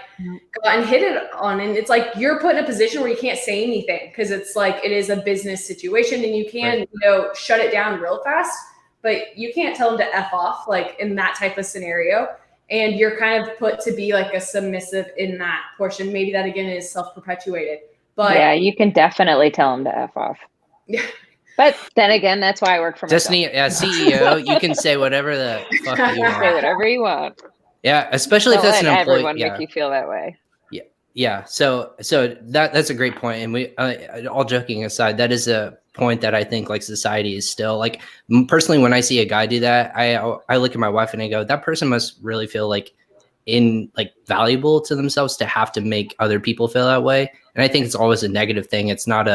[SPEAKER 4] gotten hit on, and it's like you're put in a position where you can't say anything because it's like it is a business situation and you can you know, shut it down real fast, but you can't tell them to F off like in that type of scenario, and you're kind of put to be like a submissive in that portion. Maybe that again is self-perpetuated, but
[SPEAKER 2] yeah, you can definitely tell them to F off.
[SPEAKER 4] Yeah.
[SPEAKER 2] But then again, that's why I work for myself.
[SPEAKER 1] Destiny, CEO, you can say whatever the fuck you want.
[SPEAKER 2] Say whatever you want.
[SPEAKER 1] Yeah, especially if that's an employee.
[SPEAKER 2] Everyone make you feel that way.
[SPEAKER 1] Yeah. So that's a great point. And we, all joking aside, that is a point that I think like society is still like. Personally, when I see a guy do that, I look at my wife and I go, that person must really feel like valuable to themselves to have to make other people feel that way. And I think it's always a negative thing. It's not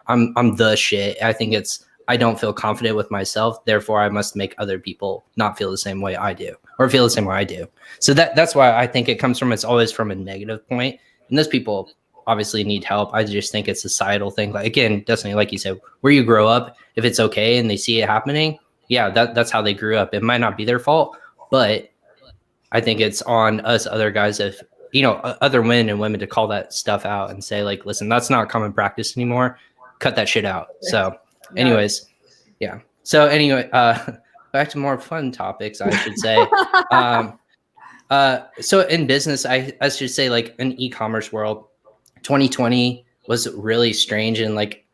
[SPEAKER 1] I'm the shit. I think it's I don't feel confident with myself, therefore I must make other people not feel the same way I do or feel the same way I do. So that's why I think it comes from, it's always from a negative point. And those people obviously need help. I just think it's a societal thing. Like, again, Destaney, like you said, where you grow up, if it's okay and they see it happening, yeah, that's how they grew up. It might not be their fault, but I think it's on us other guys, if, you know, other men and women, to call that stuff out and say, like, listen, that's not common practice anymore. Cut that shit out. So anyways, yeah. So anyway, back to more fun topics, I should say. So in business, I should say, like, in e-commerce world, 2020 was really strange and, like,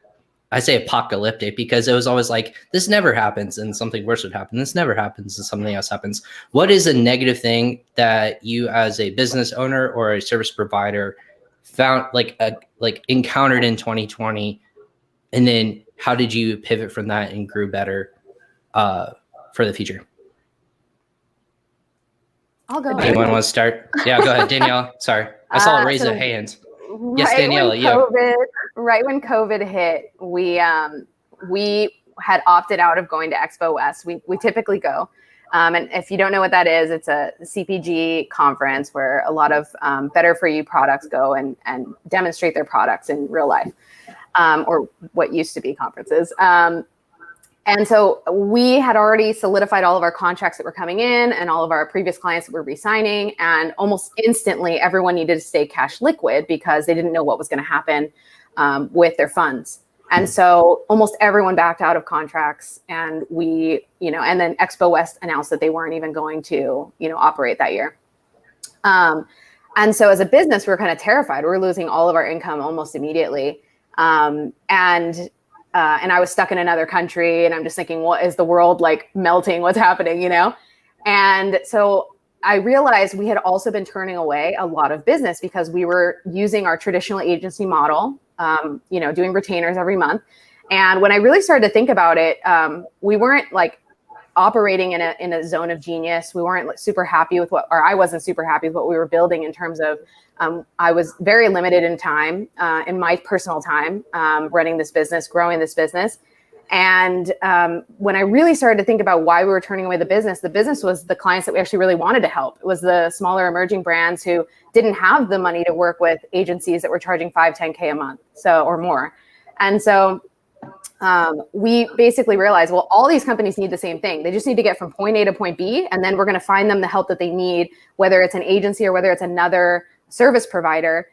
[SPEAKER 1] I say apocalyptic, because it was always like, this never happens and something worse would happen. This never happens and something else happens. What is a negative thing that you as a business owner or a service provider found, like encountered in 2020? And then how did you pivot from that and grew better for the future?
[SPEAKER 3] I'll go.
[SPEAKER 1] Anyone want to start? Yeah, go ahead, Daniela. Sorry, I saw a raise of hands. Yes, Daniela.
[SPEAKER 3] Right when COVID hit, we had opted out of going to Expo West. We typically go, and if you don't know what that is, it's a CPG conference where a lot of better for you products go and demonstrate their products in real life, or what used to be conferences. And so we had already solidified all of our contracts that were coming in and all of our previous clients that were re-signing. And almost instantly, everyone needed to stay cash liquid because they didn't know what was going to happen with their funds. And so almost everyone backed out of contracts. And we, and then Expo West announced that they weren't even going to, operate that year. And so as a business, we were kind of terrified. We were losing all of our income almost immediately. And I was stuck in another country, and I'm just thinking, what is the world like melting? What's happening, And so I realized we had also been turning away a lot of business because we were using our traditional agency model, doing retainers every month. And when I really started to think about it, we weren't like operating in a zone of genius. We weren't super happy with I wasn't super happy with what we were building in terms of, I was very limited in time, in my personal time, running this business, growing this business. And when I really started to think about why we were turning away the business was the clients that we actually really wanted to help. It was the smaller emerging brands who didn't have the money to work with agencies that were charging $5-10K a month, or more. And so we basically realized, well, all these companies need the same thing. They just need to get from point A to point B, and then we're going to find them the help that they need, whether it's an agency or whether it's another service provider.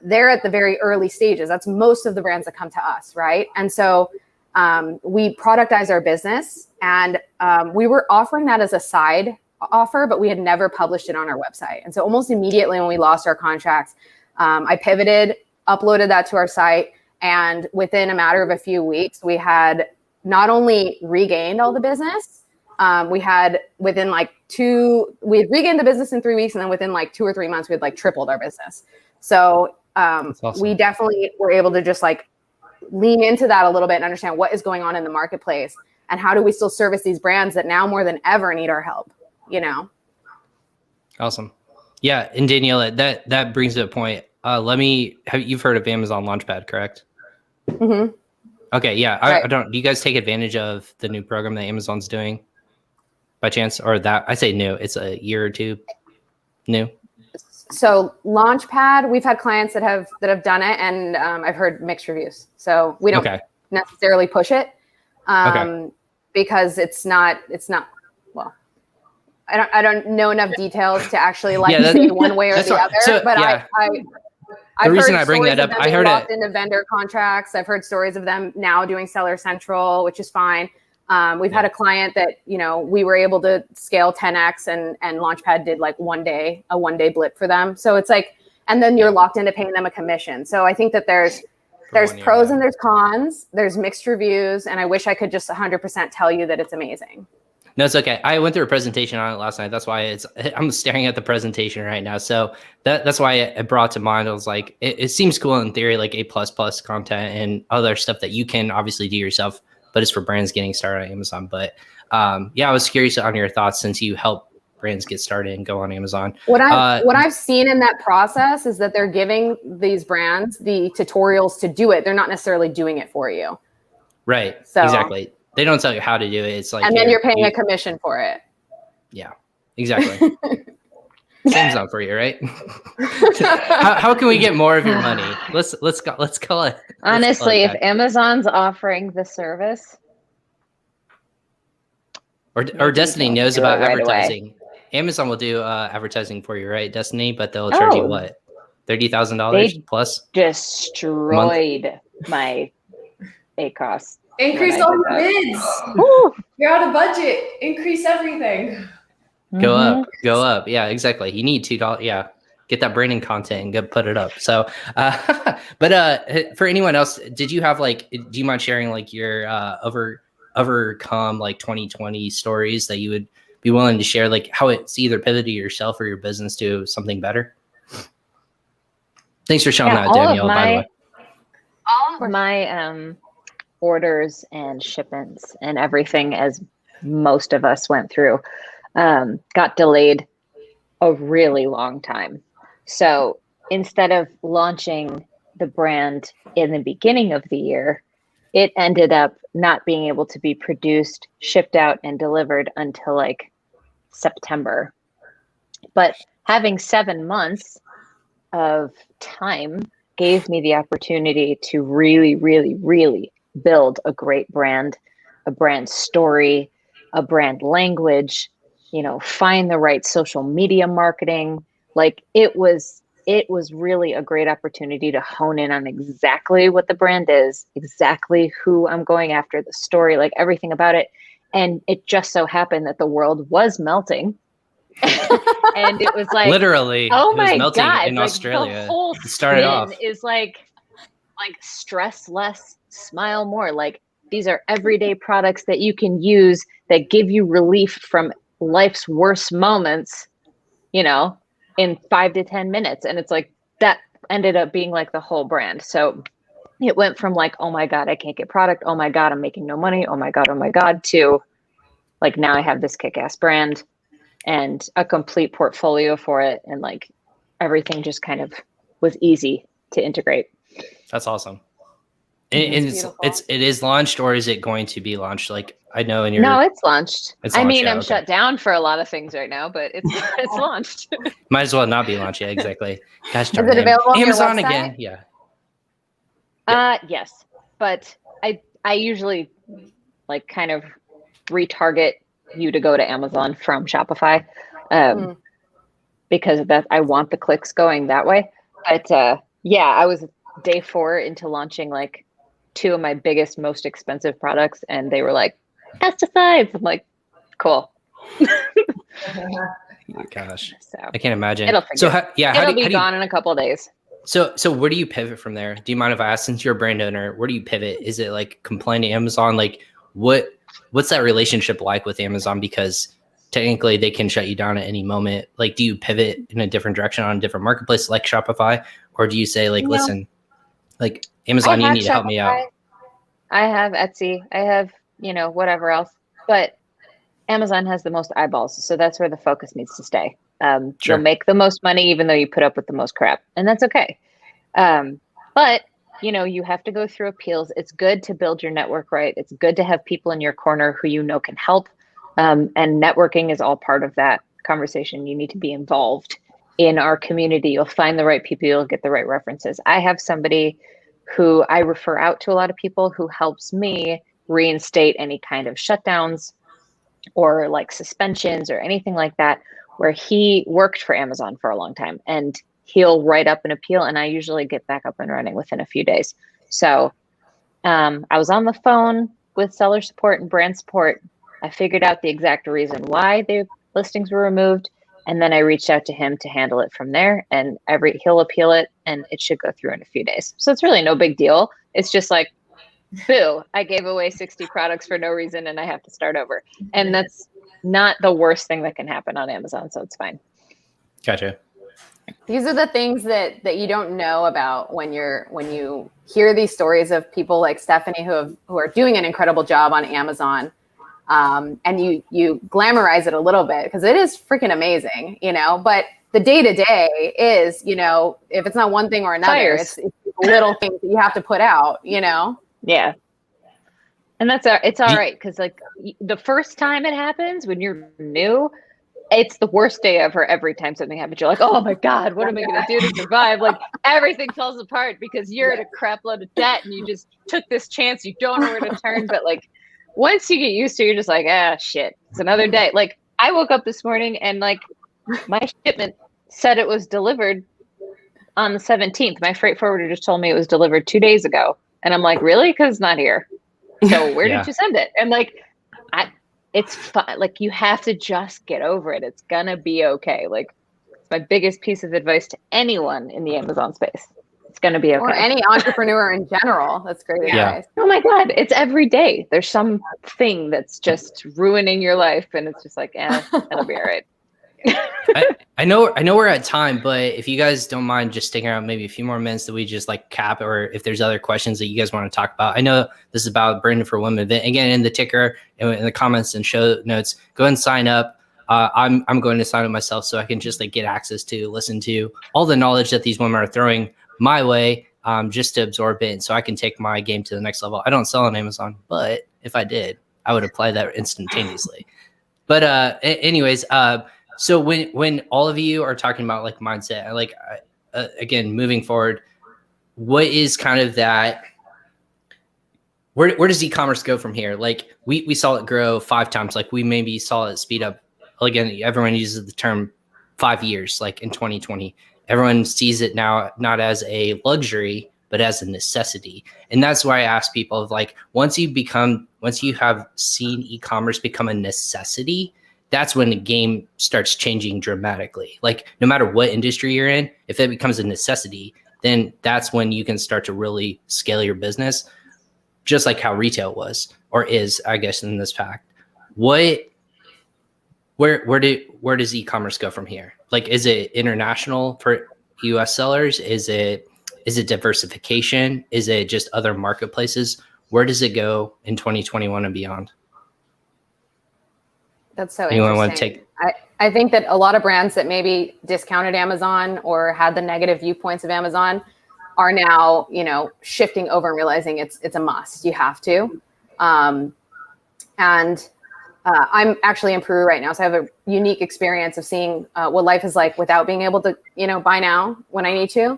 [SPEAKER 3] They're at the very early stages. That's most of the brands that come to us, right? And so we productize our business, and we were offering that as a side offer, but we had never published it on our website. And so almost immediately when we lost our contracts, I pivoted, uploaded that to our site, and within a matter of a few weeks, we had not only regained all the business, we had regained the business in 3 weeks, and then within like 2 or 3 months, we had tripled our business. So awesome. We definitely were able to just lean into that a little bit and understand what is going on in the marketplace and how do we still service these brands that now more than ever need our help,
[SPEAKER 1] Awesome. Yeah. And Daniela, that brings to a point. You've heard of Amazon Launchpad, correct?
[SPEAKER 3] Mm-hmm.
[SPEAKER 1] Okay. Yeah.
[SPEAKER 3] Right.
[SPEAKER 1] Do you guys take advantage of the new program that Amazon's doing by chance, or that I say new, it's a year or two new? So
[SPEAKER 3] Launchpad, we've had clients that have done it, and I've heard mixed reviews. So we don't necessarily push it because it's not. Well, I don't know enough details to actually say one way or the other. But I've
[SPEAKER 1] the reason
[SPEAKER 3] heard
[SPEAKER 1] I bring that up, I heard
[SPEAKER 3] locked into vendor contracts. I've heard stories of them now doing Seller Central, which is fine. We've had a client that, we were able to scale 10x and Launchpad did a one day blip for them. So it's and then you're locked into paying them a commission. So I think that there's pros and there's cons, there's mixed reviews. And I wish I could just 100% tell you that it's amazing.
[SPEAKER 1] No, it's okay. I went through a presentation on it last night. That's why I'm staring at the presentation right now. So that's why it brought to mind. I was like, it seems cool in theory, like A++ content and other stuff that you can obviously do yourself, but it's for brands getting started on Amazon. But I was curious on your thoughts since you help brands get started and go on Amazon.
[SPEAKER 3] What I've seen in that process is that they're giving these brands the tutorials to do it. They're not necessarily doing it for you.
[SPEAKER 1] Right. So, exactly. They don't tell you how to do it. It's
[SPEAKER 3] and then you're paying a commission for it.
[SPEAKER 1] Yeah, exactly. Amazon for you, right? how can we get more of your money? Let's call it.
[SPEAKER 2] Honestly, if Amazon's offering the service,
[SPEAKER 1] or Destaney knows about
[SPEAKER 2] right
[SPEAKER 1] advertising.
[SPEAKER 2] away.
[SPEAKER 1] Amazon will do advertising for you, right, Destaney? But they'll charge you what, $30,000 plus?
[SPEAKER 2] Destroyed my ACOS.
[SPEAKER 4] Increase all your bids. You're out of budget. Increase everything.
[SPEAKER 1] Go up. Yeah, exactly. You need $2. Yeah, get that branding content and put it up. So, but for anyone else, did you have do you mind sharing your overcome 2020 stories that you would be willing to share, how it's either pivoted yourself or your business to something better? Thanks for showing that, Danielle, by the way.
[SPEAKER 2] All of my orders and shipments and everything, as most of us went through, got delayed a really long time. So instead of launching the brand in the beginning of the year, it ended up not being able to be produced, shipped out, and delivered until September. But having 7 months of time gave me the opportunity to really, really, really build a great brand, a brand story, a brand language, find the right social media marketing. It was really a great opportunity to hone in on exactly what the brand is, exactly who I'm going after, the story, everything about it. And it just so happened that the world was melting. And it was
[SPEAKER 1] literally,
[SPEAKER 2] oh
[SPEAKER 1] it was
[SPEAKER 2] my
[SPEAKER 1] melting
[SPEAKER 2] God,
[SPEAKER 1] in Australia.
[SPEAKER 2] The whole
[SPEAKER 1] started off
[SPEAKER 2] is stress less, smile more. These are everyday products that you can use that give you relief from life's worst moments, in 5 to 10 minutes. And it's that ended up being the whole brand. So it went from oh my God, I can't get product. Oh my God, I'm making no money. Oh my God, to now I have this kick-ass brand and a complete portfolio for it. And everything just kind of was easy to integrate.
[SPEAKER 1] That's awesome. And it is launched, or is it going to be launched? I know in your
[SPEAKER 2] No, it's launched. I'm
[SPEAKER 1] okay.
[SPEAKER 2] shut down for a lot of things right now, but it's launched.
[SPEAKER 1] Might as well not be launched yet. Exactly. Gosh darn
[SPEAKER 3] Is it available on
[SPEAKER 1] Amazon
[SPEAKER 3] your website?
[SPEAKER 1] Again? Yeah.
[SPEAKER 2] Yes, but I usually kind of retarget you to go to Amazon from Shopify, because of that. I want the clicks going that way. But I was day 4 into launching 2 of my biggest, most expensive products, and they were pesticides. I'm cool.
[SPEAKER 1] Oh, gosh, so I can't imagine.
[SPEAKER 2] It'll be gone in a couple of days.
[SPEAKER 1] So where do you pivot from there? Do you mind if I ask, since you're a brand owner, where do you pivot? Is it complain to Amazon? What's that relationship like with Amazon? Because technically they can shut you down at any moment. Do you pivot in a different direction on a different marketplace like Shopify? Or do you say listen, Amazon, you need to help me out?
[SPEAKER 2] I have Etsy. I have, whatever else. But Amazon has the most eyeballs. So that's where the focus needs to stay.
[SPEAKER 1] Sure.
[SPEAKER 2] You'll make the most money, even though you put up with the most crap. And that's okay. But, you have to go through appeals. It's good to build your network right. It's good to have people in your corner who can help. And networking is all part of that conversation. You need to be involved in our community. You'll find the right people. You'll get the right references. I have somebody who I refer out to a lot of people who helps me reinstate any kind of shutdowns or suspensions or anything like that, where he worked for Amazon for a long time, and he'll write up an appeal, and I usually get back up and running within a few days. So I was on the phone with seller support and brand support. I figured out the exact reason why the listings were removed. And then I reached out to him to handle it from there, and he'll appeal it, and it should go through in a few days. So it's really no big deal. It's just boo, I gave away 60 products for no reason and I have to start over. And that's not the worst thing that can happen on Amazon. So it's fine.
[SPEAKER 1] Gotcha.
[SPEAKER 3] These are the things that you don't know about when you hear these stories of people like Stephanie who are doing an incredible job on Amazon. And you glamorize it a little bit because it is freaking amazing, but the day-to-day is, if it's not one thing or another, it's little things that you have to put out,
[SPEAKER 2] Yeah. And it's all right. Cause the first time it happens when you're new, it's the worst day ever every time something happens. You're like, oh my God, what am I going to do to survive? Like everything falls apart because you're in a crap load of debt and you just took this chance. You don't know where to turn. But like once you get used to it, you're just like, shit, it's another day. Like I woke up this morning and like my shipment said it was delivered on the 17th. My freight forwarder just told me it was delivered 2 days ago. And I'm like, really? Because it's not here. So where did you send it? And like, it's fine. Like you have to just get over it. It's gonna be okay. Like it's my biggest piece of advice to anyone in the Amazon space. It's gonna be okay.
[SPEAKER 3] Or any entrepreneur in general. That's great advice.
[SPEAKER 2] Oh my God, it's every day. There's something that's just ruining your life, and it's just like, it'll be all right.
[SPEAKER 1] I know we're at time, but if you guys don't mind just sticking around maybe a few more minutes that we just like cap, or if there's other questions that you guys want to talk about. I know this is about Brandon for Women event. Again, in the ticker, in the comments and show notes, go ahead and sign up. I'm going to sign up myself so I can just like get access to listen to all the knowledge that these women are throwing my way, just to absorb it, and so I can take my game to the next level. I don't sell on Amazon, but if I did, I would apply that instantaneously. But anyways, so when all of you are talking about like mindset, like again, moving forward, what is kind of that? Where does e-commerce go from here? Like we saw it grow 5 times. Like we maybe saw it speed up. Again, everyone uses the term 5 years. Like in 2020, everyone sees it now not as a luxury but as a necessity. And that's why I ask people of like once you have seen e-commerce become a necessity, that's when the game starts changing dramatically. Like no matter what industry you're in, if it becomes a necessity, then that's when you can start to really scale your business, just like how retail was or is, I guess, in this fact. Where does e-commerce go from here? Like, is it international for US sellers? Is it diversification? Is it just other marketplaces? Where does it go in 2021 and beyond?
[SPEAKER 3] That's so
[SPEAKER 1] Anyone
[SPEAKER 3] interesting.
[SPEAKER 1] Want to take?
[SPEAKER 3] I think that a lot of brands that maybe discounted Amazon or had the negative viewpoints of Amazon are now, shifting over and realizing it's a must. You have to. I'm actually in Peru right now, so I have a unique experience of seeing what life is like without being able to, buy now when I need to.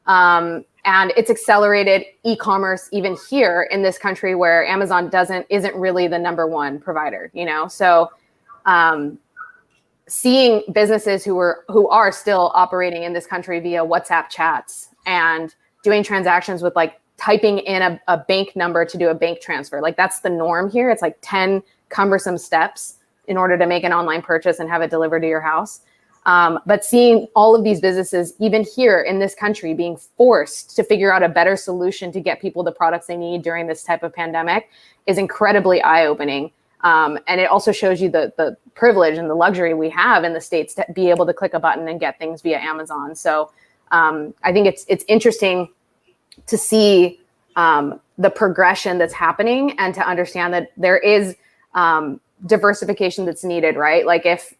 [SPEAKER 3] And it's accelerated e-commerce even here in this country where Amazon isn't really the number one provider, So seeing businesses who are still operating in this country via WhatsApp chats and doing transactions with like typing in a bank number to do a bank transfer, like that's the norm here. It's like 10 cumbersome steps in order to make an online purchase and have it delivered to your house. But seeing all of these businesses, even here in this country, being forced to figure out a better solution to get people the products they need during this type of pandemic is incredibly eye-opening. And it also shows you the privilege and the luxury we have in the States to be able to click a button and get things via Amazon. So I think it's interesting to see the progression that's happening and to understand that there is diversification that's needed, right? Like if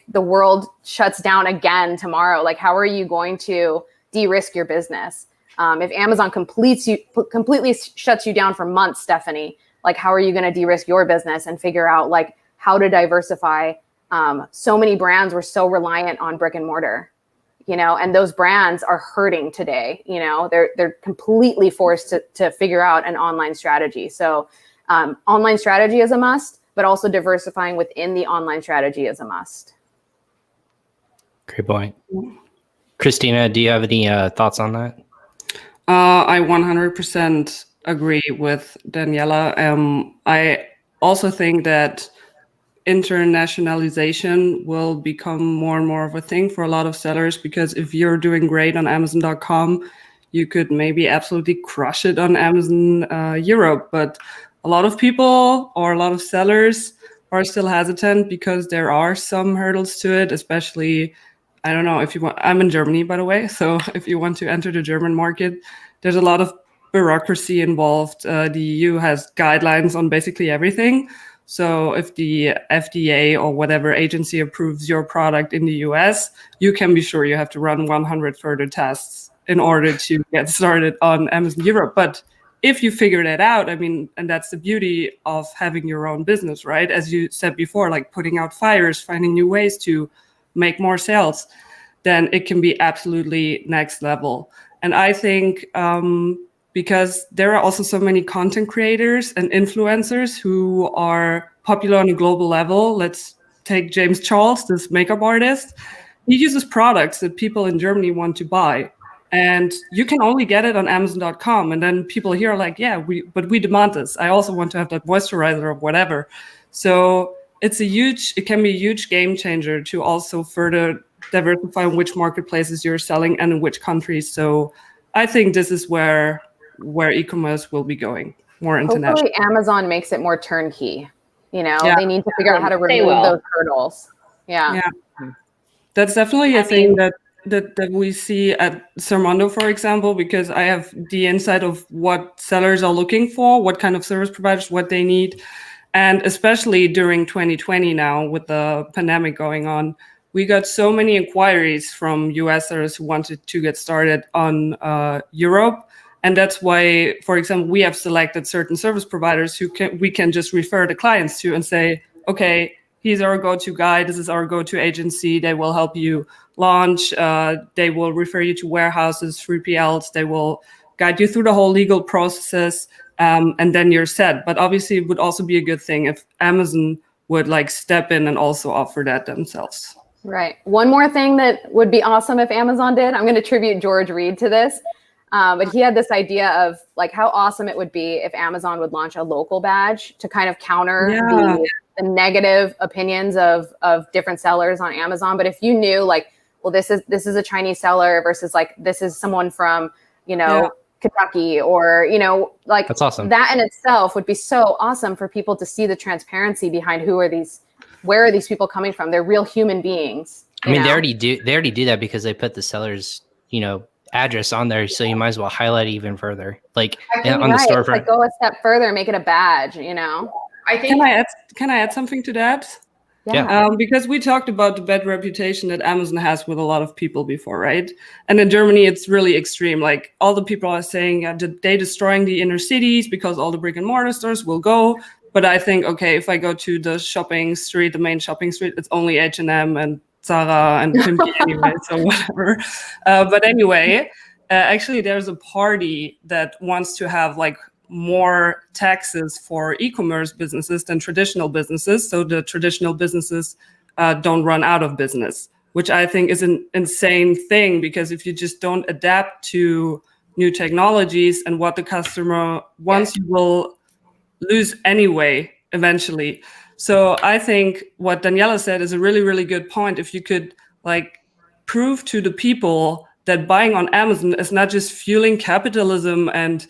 [SPEAKER 3] the world shuts down again tomorrow, like how are you going to de-risk your business? If Amazon completely shuts you down for months, Stephanie, like how are you going to de-risk your business and figure out like how to diversify? So many brands were so reliant on brick and mortar, and those brands are hurting today. They're completely forced to figure out an online strategy. So online strategy is a must, but also diversifying within the online strategy is a must.
[SPEAKER 1] Great point. Christina, do you have any thoughts on that?
[SPEAKER 5] I 100% agree with Daniela. I also think that internationalization will become more and more of a thing for a lot of sellers, because if you're doing great on Amazon.com, you could maybe absolutely crush it on Amazon Europe. But a lot of people or a lot of sellers are still hesitant because there are some hurdles to it, especially, I don't know if you want, I'm in Germany, by the way. So if you want to enter the German market, there's a lot of bureaucracy involved. The EU has guidelines on basically everything. So if the FDA or whatever agency approves your product in the US, you can be sure you have to run 100 further tests in order to get started on Amazon Europe. But if you figure that out, I mean, and that's the beauty of having your own business, right? As you said before, like putting out fires, finding new ways to make more sales, then it can be absolutely next level. And I think because there are also so many content creators and influencers who are popular on a global level. Let's take James Charles, this makeup artist. He uses products that people in Germany want to buy. And you can only get it on Amazon.com. And then people here are like, yeah, but we demand this. I also want to have that moisturizer or whatever. So it can be a huge game changer to also further diversify in which marketplaces you're selling and in which countries. So I think this is where e-commerce will be going, more international.
[SPEAKER 3] Hopefully Amazon makes it more turnkey. They need to figure out how to
[SPEAKER 2] They
[SPEAKER 3] remove
[SPEAKER 2] will.
[SPEAKER 3] those hurdles. Yeah.
[SPEAKER 5] That's definitely a thing that we see at Zalando, for example, because I have the insight of what sellers are looking for, what kind of service providers, what they need. And especially during 2020 now with the pandemic going on, we got so many inquiries from US sellers who wanted to get started on Europe. And that's why, for example, we have selected certain service providers we can just refer the clients to and say, okay, he's our go-to guy. This is our go-to agency. They will help you launch. They will refer you to warehouses, 3PLs. They will guide you through the whole legal process, and then you're set. But obviously, it would also be a good thing if Amazon would step in and also offer that themselves.
[SPEAKER 3] Right. One more thing that would be awesome if Amazon did, I'm going to tribute George Reed to this, but he had this idea of how awesome it would be if Amazon would launch a local badge to kind of counter the negative opinions of different sellers on Amazon. But if you knew well, this is a Chinese seller versus this is someone from, Kentucky or,
[SPEAKER 1] that's awesome.
[SPEAKER 3] That in itself would be so awesome for people to see the transparency behind where are these people coming from? They're real human beings.
[SPEAKER 1] I mean, they already do that because they put the seller's, address on there. So you might as well highlight it even further, on the storefront.
[SPEAKER 3] Go a step further and make it a badge,
[SPEAKER 4] I think.
[SPEAKER 5] Can I add something to that?
[SPEAKER 3] Yeah.
[SPEAKER 5] Because we talked about the bad reputation that Amazon has with a lot of people before, right? And in Germany, it's really extreme. All the people are saying they're destroying the inner cities because all the brick and mortar stores will go. But I think, okay, if I go to the the main shopping street, it's only H&M and Zara and Pimki anyway, so whatever. But anyway, actually, there's a party that wants to have more taxes for e-commerce businesses than traditional businesses, so the traditional businesses don't run out of business, which I think is an insane thing, because if you just don't adapt to new technologies and what the customer wants, you will lose anyway eventually. So I think what Daniela said is a really, really good point. If you could prove to the people that buying on Amazon is not just fueling capitalism and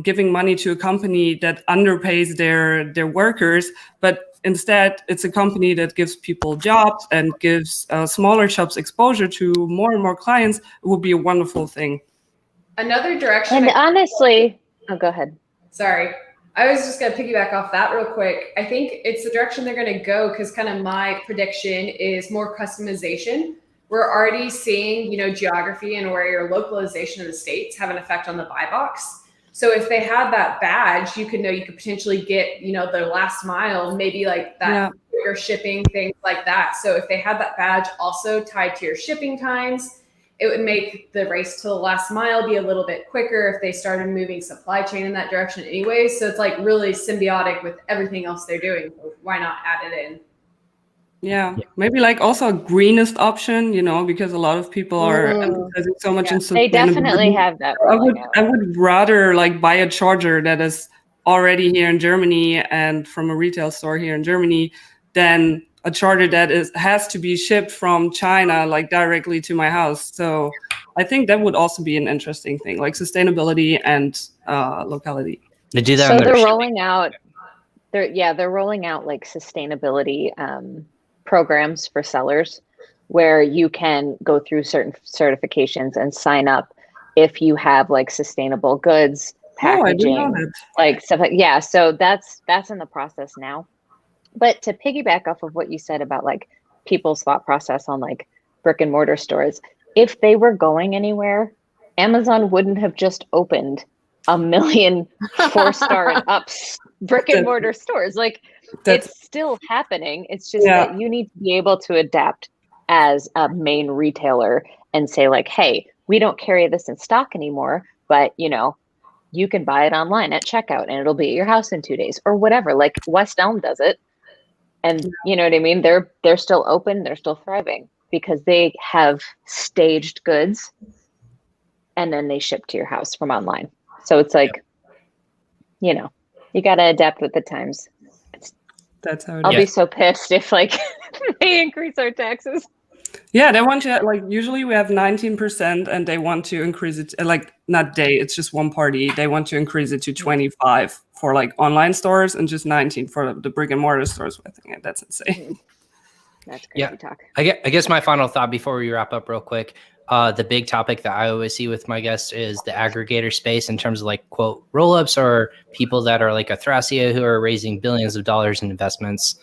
[SPEAKER 5] giving money to a company that underpays their workers, but instead it's a company that gives people jobs and gives smaller shops exposure to more and more clients, it would be a wonderful thing.
[SPEAKER 4] Another direction.
[SPEAKER 2] And honestly, go ahead.
[SPEAKER 4] Sorry. I was just going to piggyback off that real quick. I think it's the direction they're going to go, because kind of my prediction is more customization. We're already seeing, geography and where your localization in the States have an effect on the buy box. So if they had that badge, you could potentially get, the last mile, maybe bigger shipping, things like that. So if they had that badge also tied to your shipping times, it would make the race to the last mile be a little bit quicker if they started moving supply chain in that direction anyway. So it's really symbiotic with everything else they're doing. So why not add it in?
[SPEAKER 5] Yeah, maybe also a greenest option, because a lot of people are emphasizing so much in sustainability.
[SPEAKER 2] They definitely have that.
[SPEAKER 5] I would rather buy a charger that is already here in Germany and from a retail store here in Germany than a charger that has to be shipped from China directly to my house. So I think that would also be an interesting thing, sustainability and locality.
[SPEAKER 1] They do that.
[SPEAKER 2] So they're rolling out. They're rolling out sustainability programs for sellers, where you can go through certain certifications and sign up if you have sustainable goods, packaging, stuff so that's in the process now. But to piggyback off of what you said about people's thought process on brick and mortar stores, if they were going anywhere, Amazon wouldn't have just opened 1 million 4-star and up brick and mortar stores. Like, it's still happening. It's just that you need to be able to adapt as a main retailer and say like, hey, we don't carry this in stock anymore, but you can buy it online at checkout and it'll be at your house in 2 days or whatever. Like West Elm does it. And you know what I mean? They're still open. They're still thriving because they have staged goods and then they ship to your house from online. So it's like, you got to adapt with the times.
[SPEAKER 5] That's how
[SPEAKER 2] I'll be so pissed if like they increase our taxes.
[SPEAKER 5] Yeah, they want to, like, usually we have 19% and they want to increase it, like, not they, it's just one party. They want to increase it to 25 for like online stores and just 19 for the brick and mortar stores. I think that's insane.
[SPEAKER 2] That's crazy talk.
[SPEAKER 1] I guess my final thought before we wrap up real quick. The big topic that I always see with my guests is the aggregator space in terms of like, quote, roll-ups or people that are like a Thrasio who are raising billions of dollars in investments,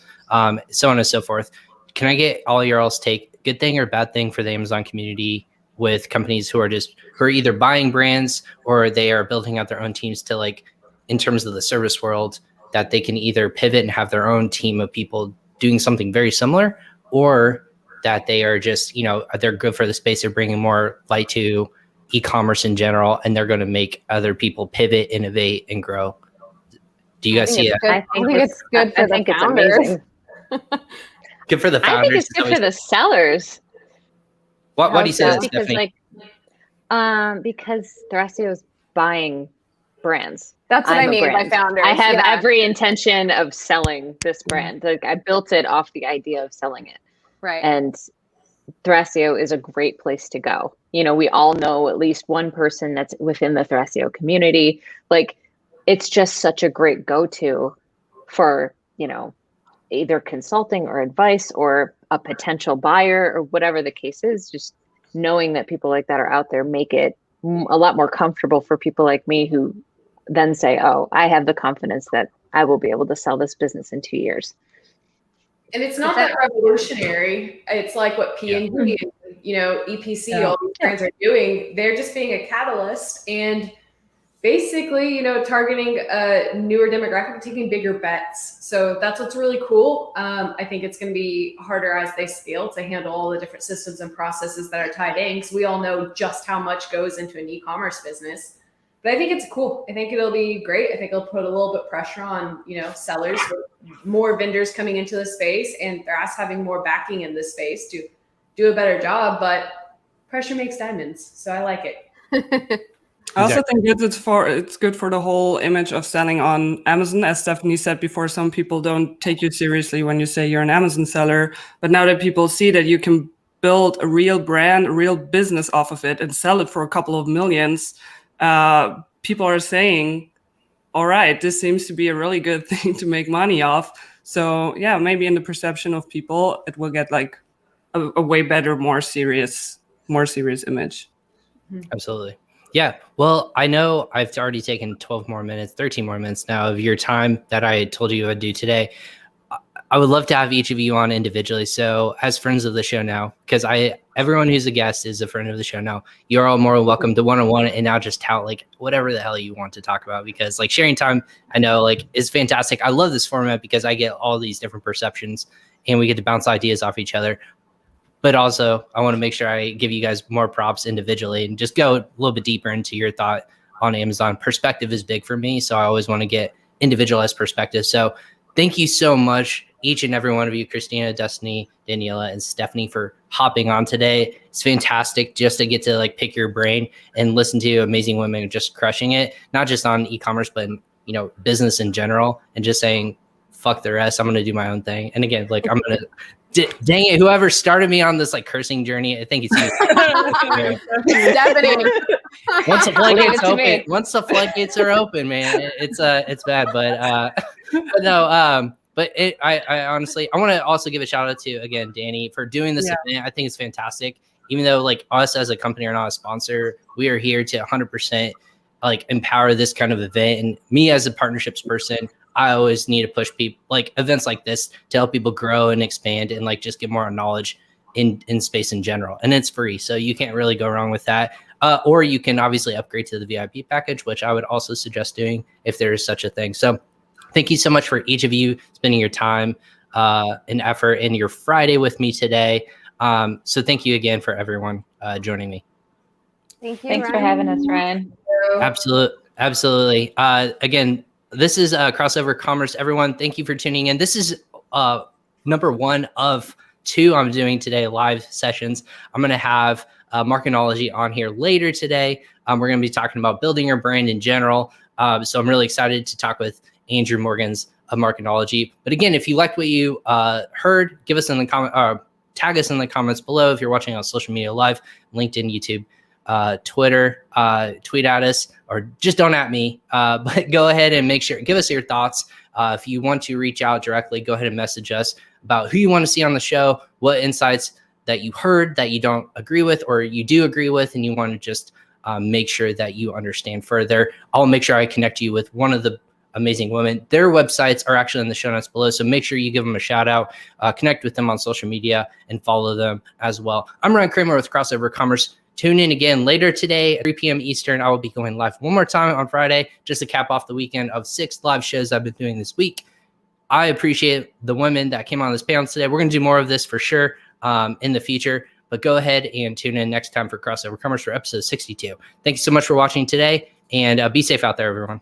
[SPEAKER 1] so on and so forth. Can I get all your all's take, good thing or bad thing for the Amazon community with companies who are either buying brands or they are building out their own teams to, like, in terms of the service world, that they can either pivot and have their own team of people doing something very similar, or that they are just, they're good for the space. They're bringing more light to e-commerce in general, and they're going to make other people pivot, innovate, and grow. Do you guys see it?
[SPEAKER 3] I think it's good for the founders.
[SPEAKER 1] Good for the founders.
[SPEAKER 2] I think it's good for the sellers.
[SPEAKER 1] What do you say,
[SPEAKER 2] because
[SPEAKER 1] Stephanie?
[SPEAKER 2] Because Thrasio is buying brands.
[SPEAKER 3] That's what I mean by founders.
[SPEAKER 2] I have every intention of selling this brand. Like, I built it off the idea of selling it.
[SPEAKER 3] Right.
[SPEAKER 2] And Thrasio is a great place to go. We all know at least one person that's within the Thrasio community. Like, it's just such a great go-to for, either consulting or advice or a potential buyer or whatever the case is. Just knowing that people like that are out there make it a lot more comfortable for people like me who then say, oh, I have the confidence that I will be able to sell this business in 2 years.
[SPEAKER 4] And it's not that revolutionary. It's like what P&G and, EPC, all these brands are doing. They're just being a catalyst and basically, targeting a newer demographic, taking bigger bets. So that's what's really cool. I think it's going to be harder as they scale to handle all the different systems and processes that are tied in, because we all know just how much goes into an e-commerce business. But I think it's cool. I think it'll be great. I think it'll put a little bit pressure on, sellers, more vendors coming into the space, and Thras having more backing in this space to do a better job. But pressure makes diamonds, so I like it.
[SPEAKER 5] I also think it's good for the whole image of selling on Amazon. As Stephanie said before, some people don't take you seriously when you say you're an Amazon seller. But now that people see that you can build a real brand, a real business off of it and sell it for a couple of millions, people are saying, all right, this seems to be a really good thing to make money off. So yeah, maybe in the perception of people, it will get like a way better, more serious image.
[SPEAKER 1] Absolutely. Yeah. Well, I know I've already taken 13 more minutes now of your time that I told you I'd do today. I would love to have each of you on individually. So as friends of the show now, because everyone who's a guest is a friend of the show now, you're all more welcome to one-on-one and now just tout like whatever the hell you want to talk about, because like sharing time, I know like is fantastic. I love this format because I get all these different perceptions and we get to bounce ideas off each other. But also I want to make sure I give you guys more props individually and just go a little bit deeper into your thought on Amazon. Perspective is big for me. So I always want to get individualized perspective. So thank you so much, each and every one of you, Christina, Destaney, Daniela, and Stephanie, for hopping on today. It's fantastic just to get to like pick your brain and listen to amazing women just crushing it, not just on e-commerce, but business in general, and just saying, fuck the rest. I'm going to do my own thing. And again, like I'm going to, dang it, whoever started me on this like cursing journey, I think it's you.
[SPEAKER 3] Definitely.
[SPEAKER 1] Once the floodgates are open, man, it's bad. But no, but I honestly, I want to also give a shout out to, again, Danny, for doing this event. I think it's fantastic. Even though like us as a company are not a sponsor, we are here to 100% like empower this kind of event. And me as a partnerships person, I always need to push people like events like this to help people grow and expand and like just get more knowledge in space in general. And it's free, so you can't really go wrong with that. or you can obviously upgrade to the VIP package, which I would also suggest doing if there is such a thing. So thank you so much for each of you spending your time and effort in your Friday with me today. So thank you again for everyone joining me.
[SPEAKER 3] Thank you.
[SPEAKER 2] Thanks
[SPEAKER 3] Ryan.
[SPEAKER 2] for having us, Ryan.
[SPEAKER 1] Absolutely. Again, this is Crossover Commerce. Everyone, thank you for tuning in. This is number 1 of 2 I'm doing today, live sessions. I'm going to have Markenology on here later today. We're going to be talking about building your brand in general. So I'm really excited to talk with Andrew Morgans of Markenology. But again, if you liked what you heard, give us in the comment, tag us in the comments below if you're watching on social media live, LinkedIn, YouTube, Twitter, tweet at us, or just don't at me, but go ahead and give us your thoughts. If you want to reach out directly, go ahead and message us about who you want to see on the show, what insights that you heard that you don't agree with or you do agree with, and you want to just make sure that you understand further. I'll make sure I connect you with one of the amazing women. Their websites are actually in the show notes below, so make sure you give them a shout out, connect with them on social media, and follow them as well. I'm Ryan Cramer with Crossover Commerce. Tune in again later today at 3 p.m. Eastern. I will be going live one more time on Friday just to cap off the weekend of 6 live shows I've been doing this week. I appreciate the women that came on this panel today. We're going to do more of this for sure in the future, but go ahead and tune in next time for Crossover Commerce for episode 62. Thank you so much for watching today, and be safe out there, everyone.